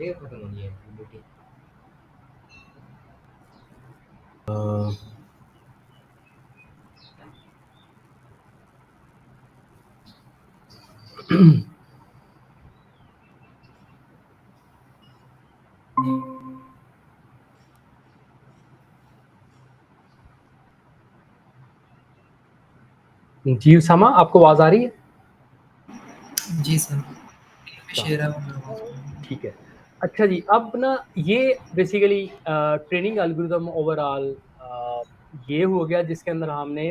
ये खत्म होनी है मीटिंग। जी उसामा, आपको आवाज आ रही है? जी सर, शेयर है। ठीक है। अच्छा जी, अब ना ये बेसिकली ट्रेनिंग एल्गोरिथम ओवरऑल ये हो गया जिसके अंदर हमने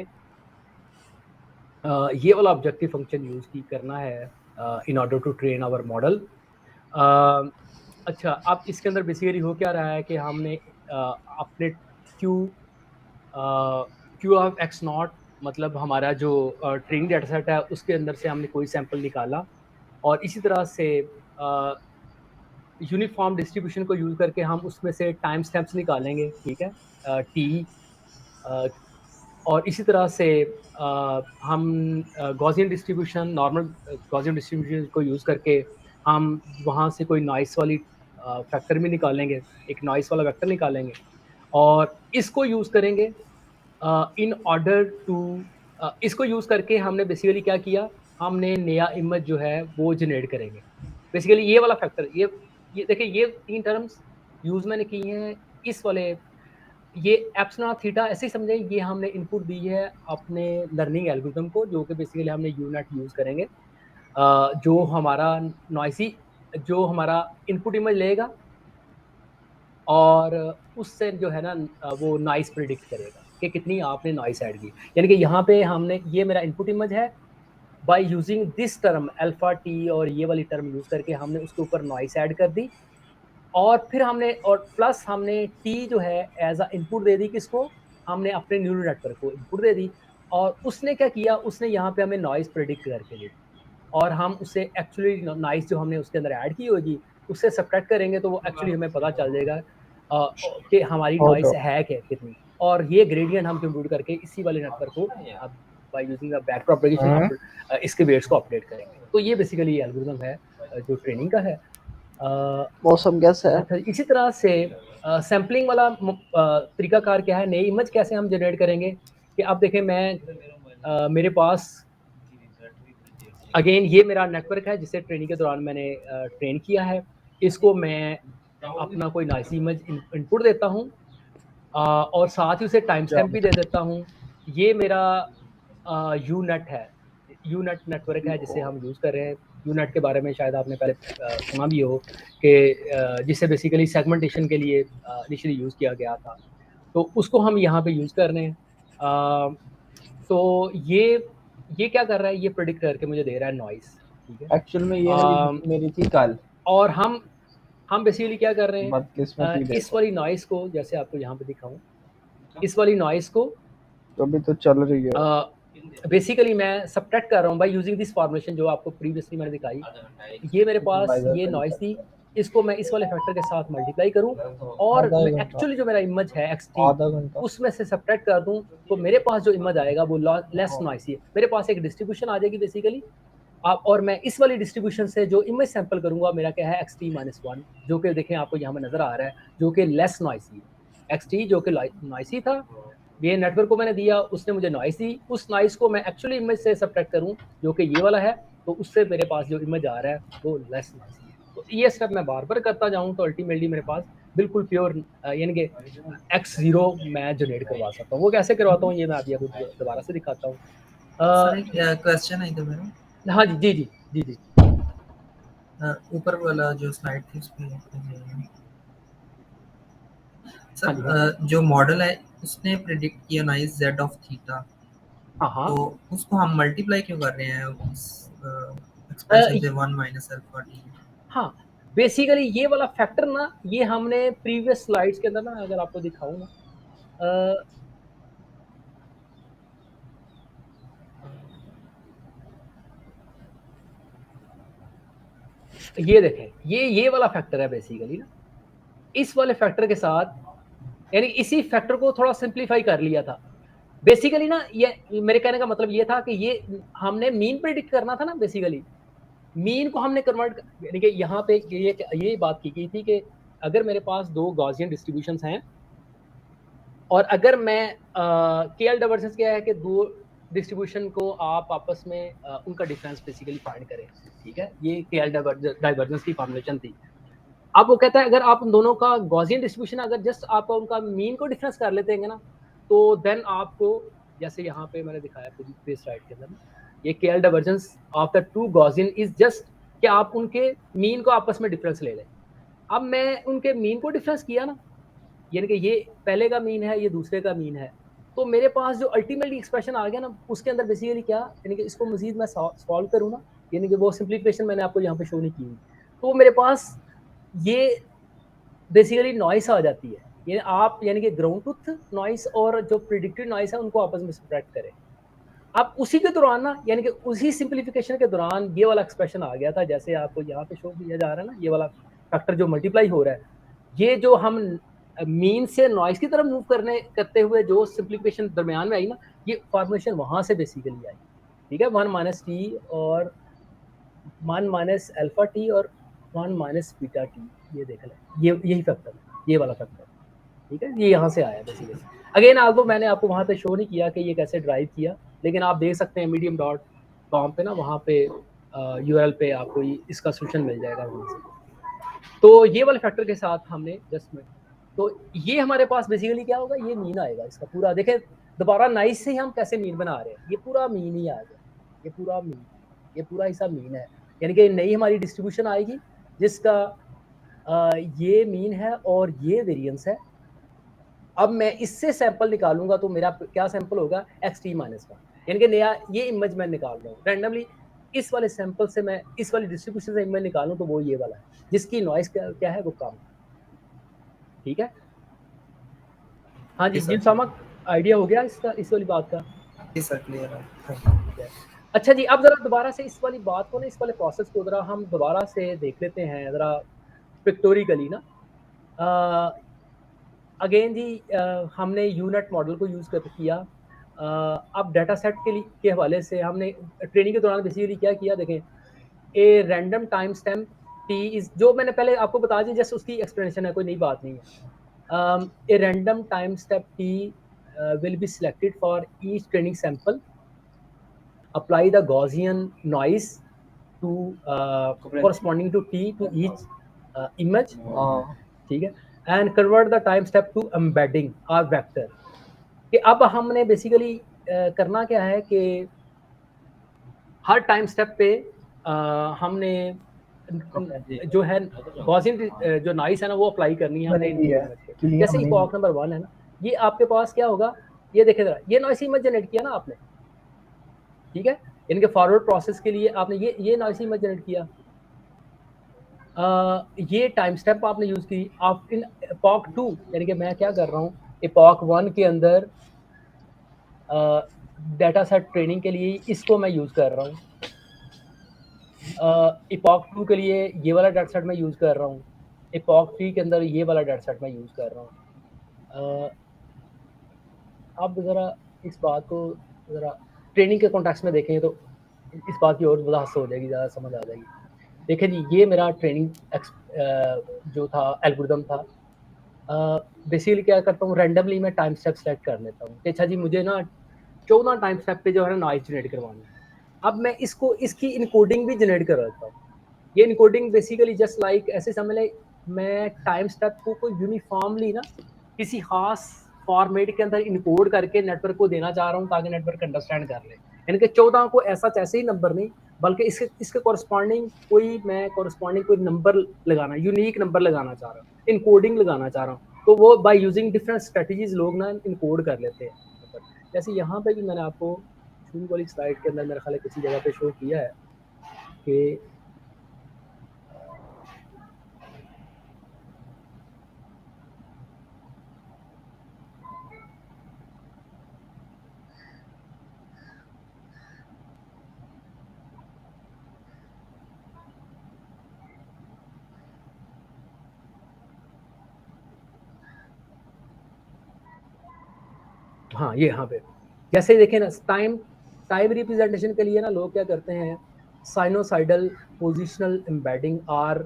ये वाला ऑब्जेक्टिव फंक्शन यूज की करना है in order to train our model. अच्छा, अब इसके अंदर बेसिकली हो क्या रहा है कि हमने अपने क्यू ऑफ एक्स नॉट, मतलब हमारा जो ट्रेनिंग डाटा सेट है उसके अंदर से हमने कोई सैंपल निकाला, और इसी तरह से यूनिफॉर्म डिस्ट्रीब्यूशन को यूज़ करके हम उसमें से टाइम स्टैम्प्स निकालेंगे, ठीक है, टी, और इसी तरह से हम Gaussian distribution, normal Gaussian distribution को यूज़ करके हम वहाँ से कोई नॉइस वाली फैक्टर भी निकालेंगे, एक नॉइस वाला वेक्टर निकालेंगे, और इसको यूज़ करेंगे इन ऑर्डर टू इसको यूज़ करके हमने बेसिकली क्या किया, हमने नया इमेज जो है वो जनरेट करेंगे। बेसिकली ये वाला फैक्टर, ये देखिए, ये 3 टर्म्स यूज़ मैंने की हैं इस वाले, ये एप्सिलॉन थीटा ऐसे ही समझें, ये हमने इनपुट दी है अपने लर्निंग एल्गोरिथम को, जो कि बेसिकली हमने यूनेट यूज़ करेंगे, जो हमारा नॉइसी, जो हमारा इनपुट इमेज लेगा और उससे जो है ना वो नॉइस प्रिडिक्ट करेगा कि कितनी आपने नॉइस ऐड की। यानी कि यहाँ पे हमने, ये मेरा इनपुट इमेज है, by using this term alpha T और ये वाली टर्म यूज़ करके हमने उसके ऊपर नॉइस ऐड कर दी, और फिर हमने, और प्लस हमने टी जो है एज अ इनपुट दे दी, किसको, हमने अपने न्यूरल नेटवर्क को इनपुट दे दी, और उसने क्या किया, उसने यहाँ पे हमें नॉइस प्रेडिक्ट करके दी, और हम उससे एक्चुअली नॉइस जो हमने उसके अंदर ऐड की होगी उससे सब्ट्रैक्ट करेंगे, तो वो एक्चुअली हमें पता चल जाएगा कि हमारी नॉइस है क्या कितनी, और ये ग्रेडियंट हम कंप्यूट करके इसी वाले नेटवर्क को बाय यूजिंग बैक प्रोपगेशन इसके वेट्स को अपडेट करेंगे। तो ये बेसिकली एल्गोरिथम है जो ट्रेनिंग का है। मौसम कैसा है? अच्छा, इसी तरह से सैम्पलिंग वाला तरीकाकार क्या है, नई इमेज कैसे हम जनरेट करेंगे, कि अब देखें मैं मेरे पास अगेन ये मेरा नेटवर्क है जिसे ट्रेनिंग के दौरान मैंने ट्रेन किया है, इसको मैं अपना कोई नॉइसी इमेज इनपुट देता हूँ, और साथ ही उसे टाइम स्टैम्प भी दे देता हूँ। ये मेरा यूनेट है, यूनेट नेटवर्क है जिसे हम यूज़ कर रहे हैं। यूनेट के बारे में शायद आपने पहले सुना भी हो कि जिसे बेसिकली सेगमेंटेशन के लिए इनिशियली यूज़ किया गया था, तो उसको हम यहाँ पे यूज़ कर रहे हैं। तो ये क्या कर रहा है, ये प्रेडिक्ट करके मुझे दे रहा है नॉइस, ठीक है। एक्चुअल में ये वाली मेरी थी कल, और हम बेसिकली क्या कर रहे हैं, बदकिस्मती इस वाली नॉइस को, जैसे आपको यहाँ पे दिखाऊं, इस वाली नॉइस को तो अभी तो चल रही है। बेसिकली मैं सब्ट्रैक्ट कर रहा हूँ बाय यूजिंग दिस फॉर्मेशन जो आपको प्रीवियसली मैंने दिखाई। ये मेरे पास ये नॉइस थी, इसको मैं इस वाले फैक्टर के साथ मल्टीप्लाई करूँ, और आधा मैं घंटा, एक्चुअली जो मेरा इमेज है आधा XT, घंटा। उसमें से सब्ट्रैक्ट कर दूँ, तो मेरे पास जो इमेज आएगा वो लेस नॉइसी है। मेरे पास एक डिस्ट्रीब्यूशन आ जाएगी बेसिकली, आप, और मैं इस वाली डिस्ट्रीब्यूशन से जो इमेज सैंपल करूंगा, मेरा क्या है XT-1, जो कि देखें आपको यहाँ पे नजर आ रहा है, जो कि लेस नॉइसी है। XT जो कि नॉइसी था, ये नेटवर्क को मैंने दिया, उसने मुझे नॉइस दी, उस नॉइस को मैं एक्चुअली इमेज से सब्ट्रैक्ट करूं जो कि ये वाला है, तो उससे मेरे पास जो इमेज आ रहा है वो लेस नॉइसी है। तो ये स्टेप मैं बार बार करता जाऊं तो अल्टीमेटली मेरे पास बिल्कुल प्योर यानी कि X0 मैं जनरेट करवा सकता हूँ। वो कैसे करवाता हूँ ये मैं अभी आपको दोबारा से दिखाता हूँ। सर एक क्वेश्चन है इधर मेरा। हाँ जी, जी जी जी जी। ऊपर वाला जो स्लाइड थी उसमें हाँ जी, सर जो मॉडल है उसने प्रिडिक्ट किया नॉइस z ऑफ थीटा, हाँ तो उसको हम मल्टीप्लाई क्यों कर रहे हैं उस एक्सप्रेशन से 1 माइनस अल्फा टी? हाँ, बेसिकली ये वाला फैक्टर ना, ये हमने प्रीवियस स्लाइड्स के अंदर ना, अगर आपको दिखाऊं ना, ये देखें, ये वाला फैक्टर है बेसिकली ना, इस वाले फैक्टर के साथ, यानी इसी फैक्टर को थोड़ा सिंप्लीफाई कर लिया था बेसिकली ना। ये मेरे कहने का मतलब ये था कि ये हमने मीन प्रेडिक्ट करना था ना, बेसिकली मीन को हमने कन्वर्ट, यानी कि यहाँ पे ये बात की गई थी कि अगर मेरे पास दो गॉसियन डिस्ट्रीब्यूशंस हैं, और अगर मैं केएल डाइवर्जेंस क्या है कि दो डिस्ट्रीब्यूशन को आप आपस में उनका डिफरेंस बेसिकली फाइंड करें, ठीक है। ये केएल डाइवर्जेंस की फॉर्मुलेशन थी। अब वो कहता है अगर आप उन दोनों का गॉसियन डिस्ट्रीब्यूशन, अगर जस्ट आप उनका मीन को डिफरेंस कर लेते हैं ना, तो देन आपको, जैसे यहाँ पे मैंने दिखाया प्रीवियस स्लाइड के अंदर, ये KL divergence of the two Gaussian is just कि आप उनके मीन को आपस में डिफरेंस ले लें। अब मैं उनके मीन को डिफरेंस किया ना, यानी कि ये पहले का मीन है, ये दूसरे का मीन है, तो मेरे पास जो अल्टीमेटली एक्सप्रेशन आ गया ना, उसके अंदर बेसिकली क्या, यानी कि इसको मजीद मैं सॉल्व करूँ ना, यानी कि वो सिंप्लीफिकेशन मैंने आपको यहाँ पे शो नहीं की हुई, तो मेरे पास ये बेसिकली नॉइस आ जाती है। ये आप यानी कि ग्राउंड ट्रुथ नॉइस और जो प्रिडिक्टेड नॉइस है उनको आपस में सब्ट्रैक्ट करें। अब उसी के दौरान ना, यानी कि उसी सिंप्लीफिकेशन के दौरान ये वाला एक्सप्रेशन आ गया था, जैसे आपको यहाँ पे शो किया जा रहा है ना, ये वाला फैक्टर जो मल्टीप्लाई हो रहा है, ये जो हम मीन से नॉइस की तरफ मूव करते हुए जो सिंप्लीफिकेशन दरमियान में आई ना, ये फॉर्मेशन वहां से बेसिकली आई, ठीक है, 1 माइनस टी और 1 माइनस अल्फा टी और 1 माइनस बीटा टी, ये देख लें, ये यही फैक्टर है, ये वाला फैक्टर, ठीक है, ये यहाँ से आया बेसिकली। अगेन आपको मैंने आपको वहाँ पे शो नहीं किया कि ये कैसे ड्राइव किया, लेकिन आप देख सकते हैं medium.com पे ना, वहाँ पे URL पे आपको इसका सोल्यूशन मिल जाएगा वहाँ से। तो ये वाले फैक्टर के साथ हमने जस्ट में, तो ये हमारे पास बेसिकली क्या होगा, ये मीन आएगा इसका पूरा। देखें दोबारा नाइस से हम कैसे मीन बना रहे हैं, ये पूरा मीन ही आएगा, ये पूरा मीन, ये पूरा हिस्सा मीन है, यानी कि नई हमारी डिस्ट्रीब्यूशन आएगी जिसका ये मीन है और ये वेरिएंस है। अब मैं इससे सैंपल निकालूंगा तो मेरा क्या सैंपल होगा, xt-1, यानी कि नया ये इमेज मैं निकाल रहा हूँ रैंडमली, इस वाले सैंपल से मैं इस वाली डिस्ट्रीब्यूशन से इमेज निकालूं तो वो ये वाला है जिसकी नॉइस क्या है वो कम, ठीक है। हाँ जी जिन सामक आइडिया हो गया इसका, इस वाली बात का। जी सर क्लियर है। अच्छा जी, अब जरा दोबारा से इस वाली बात को ना, इस वाले प्रोसेस को जरा हम दोबारा से देख लेते हैं जरा पिक्टोरिकली ना। अगेन जी हमने यूनिट मॉडल को यूज़ कर किया। अब डाटा सेट के हवाले से हमने ट्रेनिंग के दौरान बेसिकली क्या किया, देखें ए random time stamp T is, जो मैंने पहले आपको बता दी जस्ट उसकी एक्सप्लेनेशन है, कोई नई बात नहीं है। A random time step T will be selected for each training sample, apply the Gaussian noise to corresponding to t to each image, ठीक है, and convert the time step to embedding or vector. कि अब हमने basically करना क्या है कि हर time step पे हमने जो है गॉसियन जो नॉइस है ना वो अप्लाई करनी है हमने। जैसे इपॉक नंबर 1 है ना, ये आपके पास क्या होगा, ये देखें जरा, ये नॉइस इमेज जनरेट किया ना आपने, ठीक है, इनके फॉरवर्ड प्रोसेस के लिए आपने ये नॉइस इमेज जनरेट किया। ये टाइम स्टेप आपने यूज की। आप इन इपॉक 2, यानी कि मैं क्या कर रहा हूँ, इपॉक 1 के अंदर डाटा सेट ट्रेनिंग के लिए इसको मैं यूज कर रहा हूँ, इपॉक 2 के लिए ये वाला डाटा सेट मैं यूज कर रहा हूँ, इपॉक 3 के अंदर ये वाला डाटा सेट मैं यूज कर रहा हूँ। अब जरा इस बात को जरा ट्रेनिंग के कॉन्टेक्स्ट में देखें तो इस बात की और वजाहत हो जाएगी, ज़्यादा समझ आ जाएगी। देखें जी, ये मेरा ट्रेनिंग जो था एल्गोरिदम था। बेसिकली क्या करता हूँ, रैंडमली मैं टाइम स्टेप सेलेक्ट कर लेता हूँ कि अच्छा जी मुझे ना 14 टाइम स्टेप पे जो है ना नॉइस जनरेट करवानी है। अब मैं इसकी इनकोडिंग भी जनरेट कर लेता हूँ। ये इनकोडिंग बेसिकली जस्ट लाइक ऐसे समझ लें, मैं टाइम स्टेप को कोई यूनिफॉर्मली ना किसी खास फॉर्मेट के अंदर इनकोड करके नेटवर्क को देना चाह रहा हूँ ताकि नेटवर्क अंडरस्टैंड कर ले। यानी कि 14 को ऐसे ही नंबर नहीं, बल्कि इसके कॉरस्पॉन्डिंग कोई नंबर लगाना, यूनिक नंबर लगाना चाह रहा हूँ, इनकोडिंग लगाना चाह रहा हूँ। तो वो बाय यूजिंग डिफरेंट स्ट्रेटजीज लोग ना इनकोड कर लेते हैं। जैसे यहाँ पे भी मैंने आपको शुरू वाली स्लाइड के अंदर मेरे ख्याल है किसी जगह पे शो किया है कि हाँ ये यहाँ पे जैसे देखें ना, टाइम रिप्रेजेंटेशन के लिए ना लोग क्या करते हैं, sinusoidal positional embedding or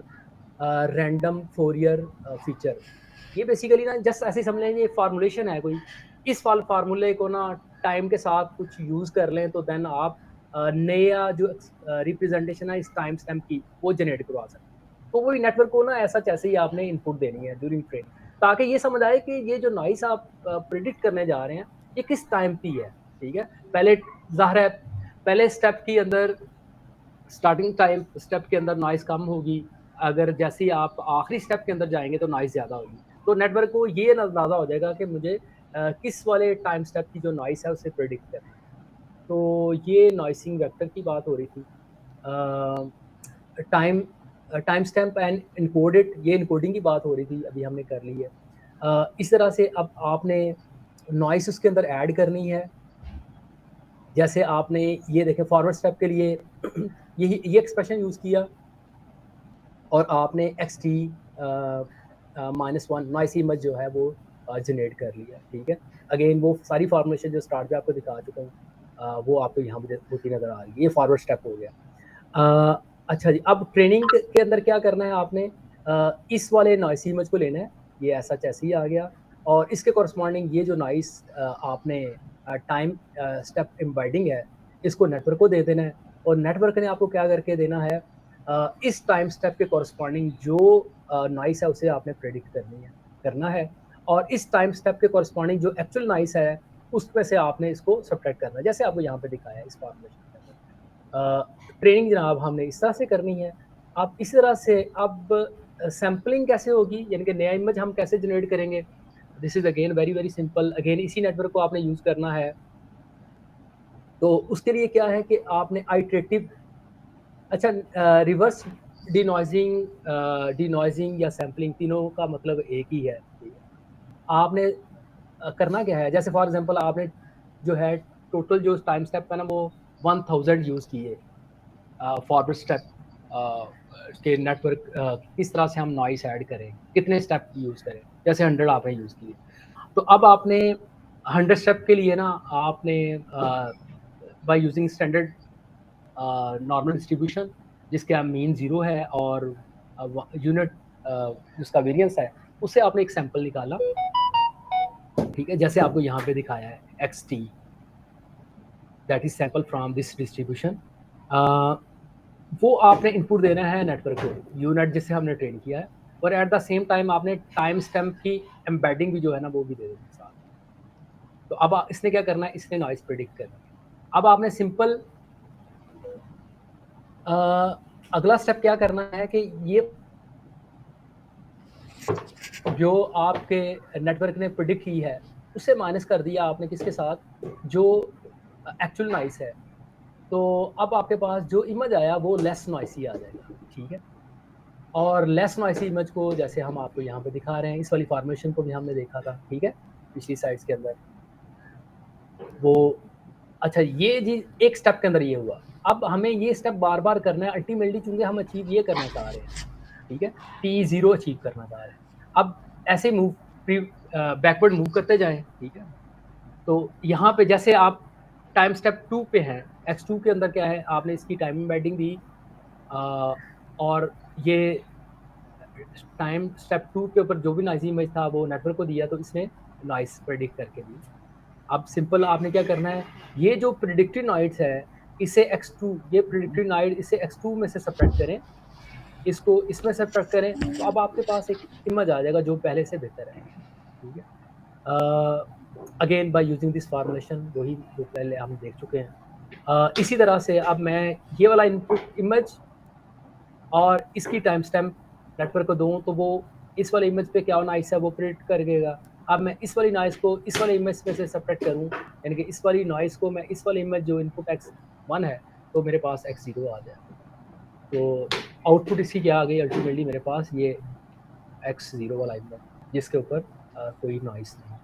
random Fourier feature. ये बेसिकली ना जस्ट ऐसे समझ लें, ये फार्मूलेशन है कोई, इस फार्मूले को ना टाइम के साथ कुछ यूज़ कर लें तो देन आप नया जो रिप्रेजेंटेशन है इस टाइम स्टैम्प की वो जनरेट करवा सकते हैं। तो वही नेटवर्क को ना ऐसा जैसे ही आपने इनपुट देनी है ड्यूरिंग ट्रेनिंग, ताकि ये समझ आए कि ये जो नॉइस आप प्रिडिक्ट करने जा रहे हैं ये किस टाइम की है, ठीक है। पहले ज़ाहिर है पहले स्टेप के अंदर स्टार्टिंग टाइम स्टेप के अंदर नॉइस कम होगी, अगर जैसे ही आप आखिरी स्टेप के अंदर जाएंगे तो नॉइस ज़्यादा होगी। तो नेटवर्क को ये अंदाज़ा हो जाएगा कि मुझे किस वाले टाइम स्टेप की जो नॉइस है उसे प्रिडिक्ट करना है। तो ये नॉइसिंग वेक्टर की बात हो रही थी। टाइम स्टैम्प एंड इनकोडेड, ये इनकोडिंग की बात हो रही थी, अभी हमने कर ली है। इस तरह से अब आपने नॉइस उसके अंदर ऐड करनी है। जैसे आपने ये देखें फॉरवर्ड स्टेप के लिए ये एक्सप्रेशन यूज़ किया, और आपने XT -1 नॉइस इमेज जो है वो जनरेट कर लिया, ठीक है। अगेन वो सारी फॉर्मेशन जो स्टार्ट पे आपको दिखा चुका हूँ, वो आपको यहाँ पे होती नज़र आ रही है। ये फॉरवर्ड स्टेप हो गया। अच्छा जी, अब ट्रेनिंग के अंदर क्या करना है आपने, इस वाले नॉइस इमेज को लेना है, ये ऐसा ऐसे ही आ गया, और इसके कॉरस्पॉन्डिंग ये जो नॉइस आपने टाइम स्टेप एम्बेडिंग है, इसको नेटवर्क को दे देना है, और नेटवर्क ने आपको क्या करके देना है, इस टाइम स्टेप के कॉरस्पॉन्डिंग जो नॉइस है उसे आपने प्रेडिक्ट करना है, और इस टाइम स्टेप के कॉरस्पॉन्डिंग जो एक्चुअल नॉइस है उसमें से आपने इसको सब्ट्रैक्ट करना है, जैसे आपको यहाँ पे दिखाया है इस फॉर्मेशन के अंदर। ट्रेनिंग जनाब हमने इस तरह से करनी है। अब इस तरह से अब सैम्पलिंग कैसे होगी, यानी कि नया इमेज हम कैसे जनरेट करेंगे, this is again very very simple. Again इसी नेटवर्क को आपने यूज़ करना है। तो उसके लिए क्या है कि आपने आइटरेटिव, अच्छा, रिवर्स डिनॉइजिंग या सैम्पलिंग तीनों का मतलब एक ही है, ठीक है। आपने करना क्या है, जैसे फॉर एग्जांपल आपने जो है टोटल जो टाइम स्टेप है ना वो 1000 यूज़ किए फॉरवर्ड स्टेप के नेटवर्क, किस तरह से हम नॉइस ऐड करें, कितने स्टेप यूज़ करें, जैसे 100 आपने यूज़ किए। तो अब आपने 100 स्टेप के लिए ना आपने by using standard normal distribution, जिसका मीन 0 है और यूनिट जिसका वेरिएंस है, उससे आपने एक सैंपल निकाला, ठीक है, जैसे आपको यहाँ पे दिखाया है XT, that is sample from this distribution. वो आपने इनपुट देना है नेटवर्क को, यूनिट जिससे हमने ट्रेन किया है, और एट द सेम टाइम आपने टाइम स्टैम्प की एम्बेडिंग भी जो है ना वो भी दे देनी साथ। तो अब इसने क्या करना है, इसने नॉइस प्रेडिक्ट करना है। अब आपने सिंपल अगला स्टेप क्या करना है कि ये जो आपके नेटवर्क ने प्रेडिक्ट की है उससे माइनस कर दिया आपने किसके साथ, जो एक्चुअल नॉइस है। तो अब आपके पास जो इमेज आया वो लेस नॉइसी आ जाएगा, ठीक है। और लेस नॉइसी इमेज को जैसे हम आपको यहाँ पे दिखा रहे हैं, इस वाली फॉर्मेशन को भी हमने देखा था, ठीक है, पिछली साइड्स के अंदर वो। अच्छा, ये जी एक स्टेप के अंदर ये हुआ। अब हमें ये स्टेप बार बार करना है, अल्टीमेटली चूंकि हम अचीव ये करना चाह रहे हैं, ठीक है, T0 अचीव करना चाह रहे हैं। अब ऐसे मूव बैकवर्ड मूव करते जाएं, ठीक है। तो यहाँ पे जैसे आप टाइम स्टेप 2 पे हैं, X2 के अंदर क्या है, आपने इसकी टाइम एम्बेडिंग दी, और ये टाइम स्टेप 2 के ऊपर जो भी नॉइज़ी इमेज था वो नेटवर्क को दिया, तो इसने नॉइस प्रेडिक्ट करके दी। अब सिंपल आपने क्या करना है, ये जो प्रेडिक्टेड नॉइस है इसे X2, ये प्रेडिक्टेड नॉइस इसे X2 में से सब्ट्रैक्ट करें, इसको इसमें सब्ट्रैक्ट करें, तो अब आपके पास एक इमेज आ जाएगा जो पहले से बेहतर है, ठीक है। Again by using this formulation, वही जो पहले हम देख चुके हैं। इसी तरह से अब मैं ये वाला इनपुट इमेज और इसकी टाइम स्टैम्प नेटवर्क को दूँ, तो वो इस वाले इमेज पे क्या नॉइस है वो प्रिडिक्ट कर देगा। अब मैं इस वाली नॉइस को इस वाले इमेज में से सब्ट्रैक्ट करूँ, यानी कि इस वाली नॉइस को मैं इस वाली इमेज जो इनपुट X1 है तो मेरे पास X0 आ जाए। तो आउटपुट इसकी क्या आ गई, अल्टीमेटली मेरे पास ये X0 वाला इमेज जिसके ऊपर कोई नॉइस नहीं।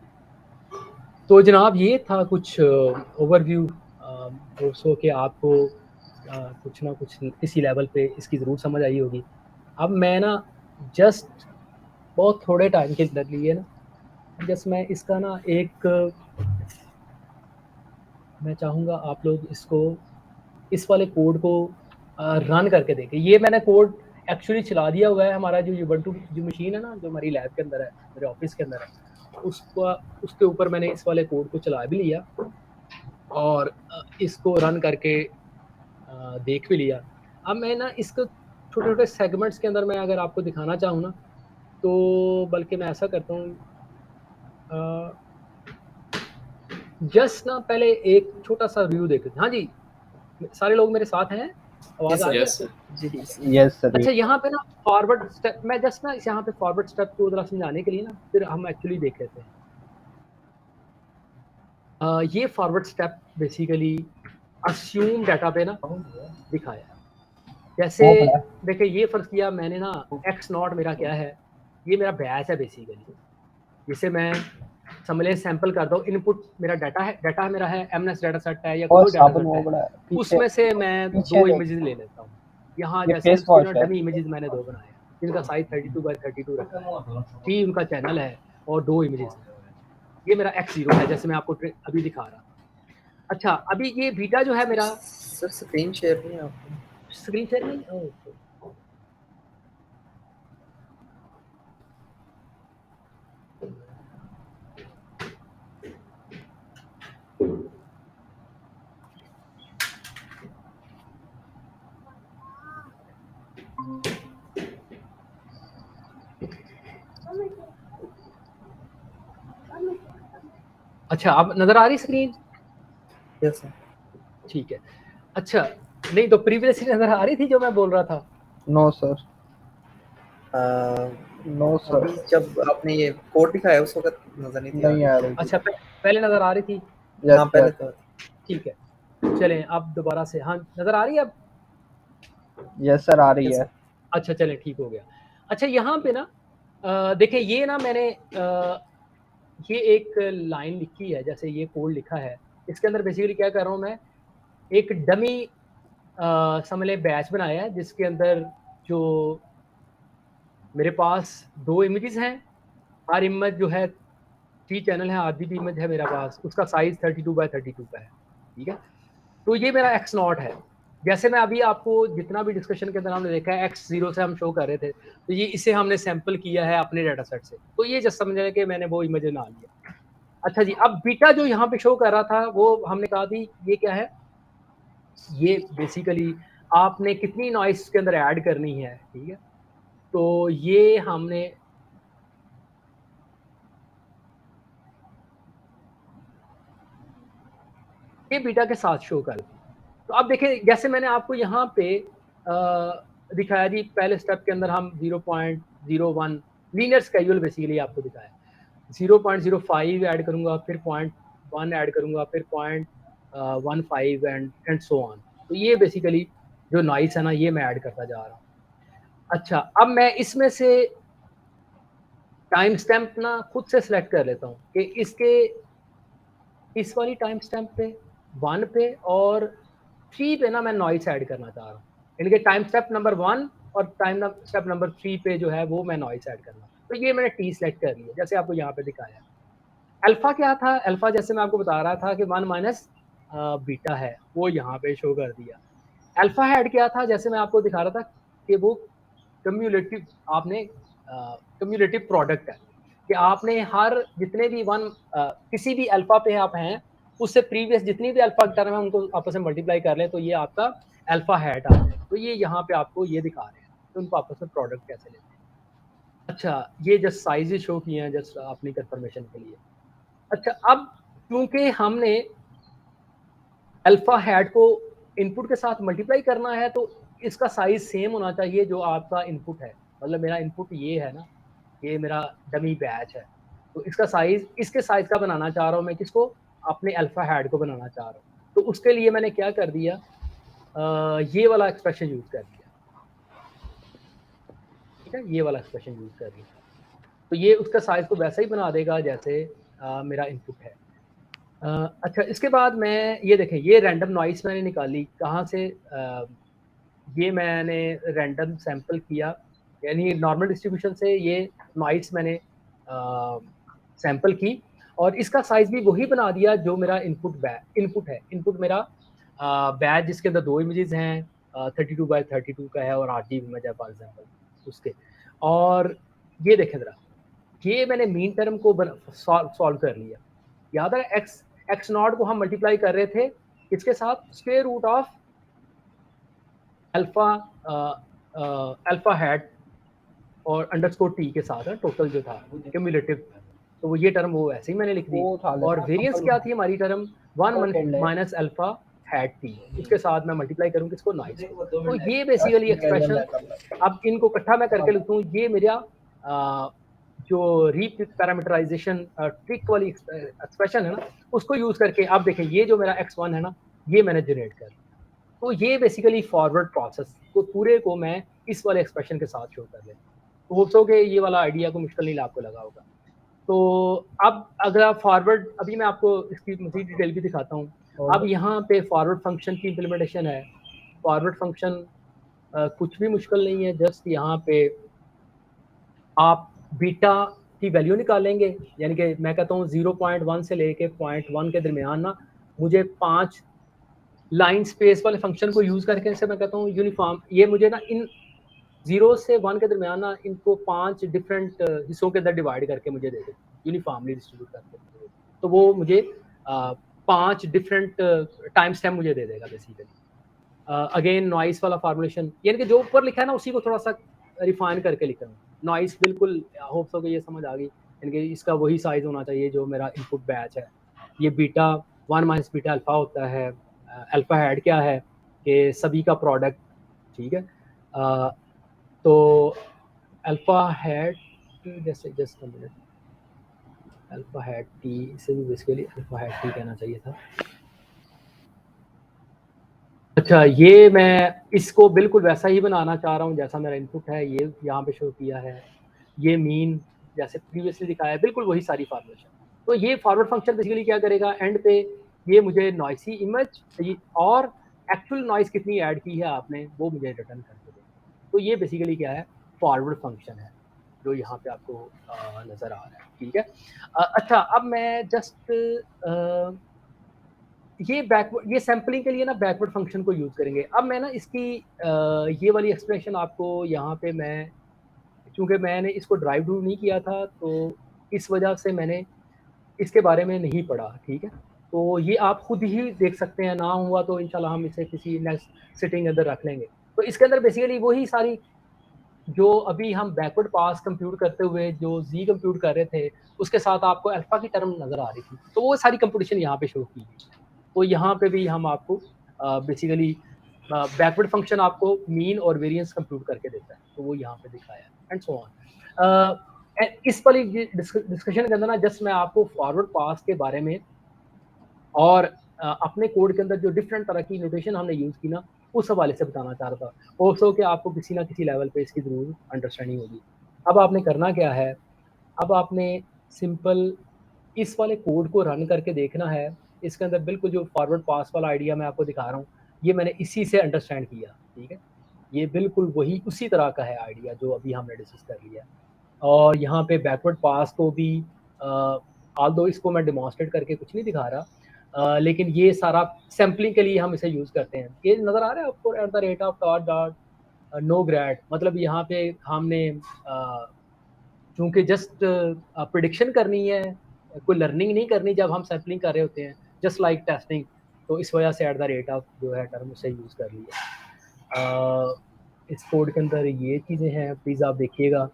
तो जनाब ये था कुछ ओवरव्यू दोस्तों के, आपको कुछ ना कुछ किसी लेवल पे इसकी ज़रूर समझ आई होगी। अब मैं ना जस्ट बहुत थोड़े टाइम के अंदर लिए ना, जस्ट मैं इसका ना एक मैं चाहूँगा आप लोग इसको इस वाले कोड को रन करके देखें। ये मैंने कोड एक्चुअली चला दिया हुआ है, हमारा जो Ubuntu जो मशीन है ना, जो हमारी लैब के अंदर है, मेरे ऑफिस के अंदर है, उसके ऊपर मैंने इस वाले कोड को चला भी लिया और इसको रन करके देख भी लिया। अब मैं ना इसको छोटे छोटे सेगमेंट्स के अंदर मैं अगर आपको दिखाना चाहूँ ना, तो बल्कि मैं ऐसा करता हूँ, जस्ट ना पहले एक छोटा सा व्यू देख लेते हैं। हाँ जी, सारे लोग मेरे साथ हैं, आवाज आ रही है? Yes sir. अच्छा, यहाँ पे ना फॉरवर्ड स्टेप, मैं जस्ट ना यहाँ पे फॉरवर्ड स्टेप को जरा समझाने के लिए ना फिर हम एक्चुअली देख लेते हैं। ये forward step basically assume data पे ना दिखाया। जैसे देखिए, ये फर्ज किया मैंने ना X0 मेरा क्या है, ये मेरा बैच है बेसिकली, जिसे मैं समझ लें सैंपल करता हूँ। इनपुट मेरा डाटा है, डाटा मेरा है MNS डाटा सेट है या कोई डाटा सेट है, उसमें से मैं 2 इमेजेस ले लेता हूँ। यहाँ जैसे इसके ना डमी इमेजेस मैंने 2 बनाए हैं, जिनका साइज 32x32 रखा है, 3 उनका चैनल है और 2 इमेजेस हैं। ये मेरा x0 है जैसे मैं आपको अभी दिखा रहा। अच्छा, अभी ये बीटा जो है मेरा सर स्क्रीन शेयर नहीं है आपको? स्क्रीन शेयर नहीं। ओके, अच्छा अब नजर आ रही स्क्रीन? Yes sir. ठीक है। अच्छा, नहीं तो प्रीवियसली नजर आ रही थी जो मैं बोल रहा था? नो सर, नो सर, अभी जब आपने ये कोड दिखाया उस वक्त नजर नहीं थी नहीं आ रही। अच्छा, पहले नजर आ रही थी? हाँ पहले तो ठीक है, चलें अब दोबारा से। हाँ नजर आ रही है अब? यस सर, आ रही Yes, है। sir. अच्छा चलें, ठीक हो गया। अच्छा, यहाँ पे ना देखें, ये ना मैंने ये एक लाइन लिखी है, जैसे ये कोड लिखा है, इसके अंदर बेसिकली क्या कर रहा हूँ मैं, एक डमी समझ लें बैच बनाया है जिसके अंदर जो मेरे पास 2 इमेजेस हैं, हर इमेज जो है 3 चैनल है, आधी भी इमेज है मेरे पास, उसका साइज 32x32 का है, ठीक है। तो ये मेरा x0 है। जैसे मैं अभी आपको जितना भी डिस्कशन के अंदर हमने देखा है x0 से हम शो कर रहे थे, तो ये इसे हमने सैंपल किया है अपने डाटा सेट से, तो ये जस्ट समझ रहे कि मैंने वो इमेज बना लिया। अच्छा जी, अब बीटा जो यहाँ पे शो कर रहा था वो हमने कहा थी ये क्या है, ये बेसिकली आपने कितनी नॉइस के अंदर ऐड करनी है, ठीक है। तो ये हमने ये बीटा के साथ शो कर। तो अब देखिए, जैसे मैंने आपको यहाँ पे दिखाया जी, पहले स्टेप के अंदर हम 0.01 लीनियर स्केड्यूल बेसिकली आपको दिखाया, 0.05 ऐड करूंगा, फिर 0.1 ऐड करूंगा, फिर 0.15 एंड सो ऑन। तो ये बेसिकली जो नॉइस है ना, ये मैं ऐड करता जा रहा हूँ। अच्छा, अब मैं इसमें से टाइम स्टैम्प ना खुद से सिलेक्ट कर लेता हूँ कि इसके इस वाली टाइम स्टैम्प पे 1 पे और 3 पे ना मैं नॉइस ऐड करना चाह रहा हूँ। यानी कि टाइम स्टेप नंबर 1 और टाइम स्टेप नंबर 3 पे जो है वो मैं नॉइस ऐड करना। तो ये मैंने टी सेलेक्ट कर लिया जैसे आपको यहाँ पे दिखाया। अल्फा क्या था? अल्फा जैसे मैं आपको बता रहा था कि 1 माइनस बीटा है, वो यहाँ पे शो कर दिया। अल्फा हेड क्या था? जैसे मैं आपको दिखा रहा था कि वो कम्युलेटिव, आपने कम्युलेटिव प्रोडक्ट है कि आपने हर जितने भी किसी भी अल्फा पे आप हैं, उससे प्रीवियस जितनी भी अल्फा टर्म है उनको आपस में मल्टीप्लाई कर लें तो ये आपका अल्फा हैट आ जाए। तो ये यहाँ पे आपको ये दिखा रहे हैं तो उनको आपस में प्रोडक्ट कैसे लेते हैं। अच्छा, ये जस्ट साइज शो किए हैं जस्ट अपनी कंफर्मेशन के लिए। अच्छा, अब क्योंकि हमने अल्फा हैट को इनपुट के साथ मल्टीप्लाई करना है तो इसका साइज सेम होना चाहिए जो आपका इनपुट है। मतलब मेरा इनपुट ये है ना, ये मेरा डमी बैच है, तो इसका साइज इसके साइज का बनाना चाह रहा हूँ मैं, किसको? अपने अल्फा हैड को बनाना चाह रहा हूँ। तो उसके लिए मैंने क्या कर दिया, ये वाला एक्सप्रेशन यूज कर दिया, ठीक है, ये वाला एक्सप्रेशन यूज कर दिया। तो ये उसका साइज को वैसा ही बना देगा जैसे मेरा इनपुट है। अच्छा, इसके बाद मैं ये देखें, ये रैंडम नॉइस मैंने निकाली कहाँ से, ये मैंने रैंडम सैंपल किया, यानी नॉर्मल डिस्ट्रीब्यूशन से ये नॉइस मैंने सैंपल की और इसका साइज भी वही बना दिया जो मेरा इनपुट है। इनपुट मेरा बैच जिसके अंदर 2 इमेजेस हैं, 32x32 का है और 8 GB इमेज है फॉर एग्जांपल उसके। और ये देखें ज़रा, ये मैंने मीन टर्म को सॉल्व कर लिया। याद है एक्स नॉट को हम मल्टीप्लाई कर रहे थे इसके साथ square root of alpha alpha hat और अंडरस्कोर टी के साथ है टोटल जो था क्यूमुलेटिव। तो वो ये टर्म वो ऐसे ही मैंने लिख दी। और वेरिएंस क्या थी हमारी term 1 minus alpha hat T, उसके साथ मैं मल्टीप्लाई करूँ किसको? नॉइस को। तो ये बेसिकली एक्सप्रेशन, अब इनको इकट्ठा मैं करके लिखूँ, ये मेरा जो रीपैरामीटराइजेशन ट्रिक वाली एक्सप्रेशन है ना, उसको यूज करके आप देखें ये जो मेरा x1 है ना, ये मैंने जनरेट कर दिया। तो ये बेसिकली फॉरवर्ड प्रोसेस को पूरे को मैं इस वाले एक्सप्रेशन के साथ शो कर लेता हूँ। होप्स हो कि ये वाला आइडिया को मुश्किल नहीं आपको लगा होगा। तो अब अगर आप फॉरवर्ड, अभी मैं आपको इसकी मज़ीद डिटेल भी दिखाता हूँ। अब यहाँ पे फॉरवर्ड फंक्शन की इम्प्लीमेंटेशन है। फॉरवर्ड फंक्शन कुछ भी मुश्किल नहीं है, जस्ट यहाँ पे आप बीटा की वैल्यू निकालेंगे, यानी कि मैं कहता हूँ 0.1 से लेके 0.1 के दरमियान ना मुझे 5 लाइन स्पेस वाले फंक्शन को यूज़ करके से मैं कहता हूँ यूनिफॉर्म, ये मुझे ना इन 0 से 1 के दरमियान ना इनको 5 डिफरेंट हिस्सों के अंदर डिवाइड करके मुझे दे दे, यूनिफॉर्मली डिस्ट्रीब्यूट करके मुझे दे दे। तो वो मुझे 5 डिफरेंट टाइम स्टैम्प मुझे दे देगा बेसिकली। अगेन नॉइस वाला फार्मूलेशन, यानी कि जो ऊपर लिखा है ना उसी को थोड़ा सा रिफाइन करके लिखा हूँ। नॉइस बिल्कुल होप सो कि ये समझ आ गई, यानी कि इसका वही साइज होना चाहिए जो मेरा इनपुट बैच है। ये बीटा 1 माइनस बीटा अल्फा होता है। अल्फा हेड क्या है कि सभी का प्रोडक्ट, ठीक है। तो अल्फा हेड जैसे just minute, alpha head T, इसे भी बेसिकली अल्फा हेड टी कहना चाहिए था। अच्छा, ये मैं इसको बिल्कुल वैसा ही बनाना चाह रहा हूँ जैसा मेरा इनपुट है, ये यहाँ पे शो किया है। ये मीन जैसे प्रीवियसली दिखाया है, बिल्कुल वही सारी फॉर्मेशन। तो ये फॉरवर्ड फंक्शन बेसिकली क्या करेगा, एंड पे ये मुझे नॉइसी इमेज और एक्चुअल नॉइस कितनी ऐड की है आपने वो मुझे रिटर्न करके देगा। तो ये बेसिकली क्या है, फॉरवर्ड फंक्शन है जो यहाँ पे आपको नज़र आ रहा है, ठीक है। अच्छा, अब मैं जस्ट ये सैम्पलिंग के लिए ना बैकवर्ड फंक्शन को यूज़ करेंगे। अब मैं ना इसकी ये वाली एक्सप्रेशन आपको यहाँ पे मैं, चूँकि मैंने इसको ड्राइव डू नहीं किया था तो इस वजह से मैंने इसके बारे में नहीं पढ़ा, ठीक है। तो ये आप खुद ही देख सकते हैं, ना हुआ तो इंशाल्लाह हम इसे किसी नेक्स्ट सिटिंग के अंदर रख लेंगे। तो इसके अंदर बेसिकली वही सारी जो अभी हम बैकवर्ड पास कंप्यूट करते हुए जो जी कंप्यूट कर रहे थे, उसके साथ आपको अल्फा की टर्म नज़र आ रही थी, तो वो सारी कंप्यूटेशन यहाँ पे शो की गई। तो यहाँ पे भी हम आपको बेसिकली बैकवर्ड फंक्शन आपको मीन और वेरिएंस कंप्यूट करके देता है, तो वो यहाँ पे दिखाया है एंड सो ऑन। इस वाली डिस्कशन के अंदर ना जस्ट मैं आपको फॉरवर्ड पास के बारे में और अपने कोड के अंदर जो डिफरेंट तरह की नोटेशन हमने यूज़ की ना, उस हवाले से बताना चाह रहा था। होप्स हो कि आपको किसी ना किसी लेवल पे इसकी ज़रूर अंडरस्टैंडिंग होगी। अब आपने करना क्या है, अब आपने सिंपल इस वाले कोड को रन करके देखना है। इसके अंदर बिल्कुल जो फॉरवर्ड पास वाला आइडिया मैं आपको दिखा रहा हूँ, ये मैंने इसी से अंडरस्टैंड किया, ठीक है। ये बिल्कुल वही उसी तरह का है आइडिया जो अभी हमने डिस्कस कर लिया। और यहाँ पे बैकवर्ड पास को भी ऑल्दो इसको मैं डेमोंस्ट्रेट करके कुछ नहीं दिखा रहा, लेकिन ये सारा सैम्पलिंग के लिए हम इसे यूज़ करते हैं। ये नज़र आ रहा है आपको, at the rate of dot dot no grade, मतलब यहाँ पे हमने चूँकि जस्ट प्रेडिक्शन करनी है, कोई लर्निंग नहीं करनी जब हम सैम्पलिंग कर रहे होते हैं, जस्ट लाइक टेस्टिंग, तो इस वजह से एट द रेट ऑफ जो है टर्म उसे यूज़ कर लिया। इस कोड के अंदर ये चीज़ें हैं, प्लीज़ आप देखिएगा।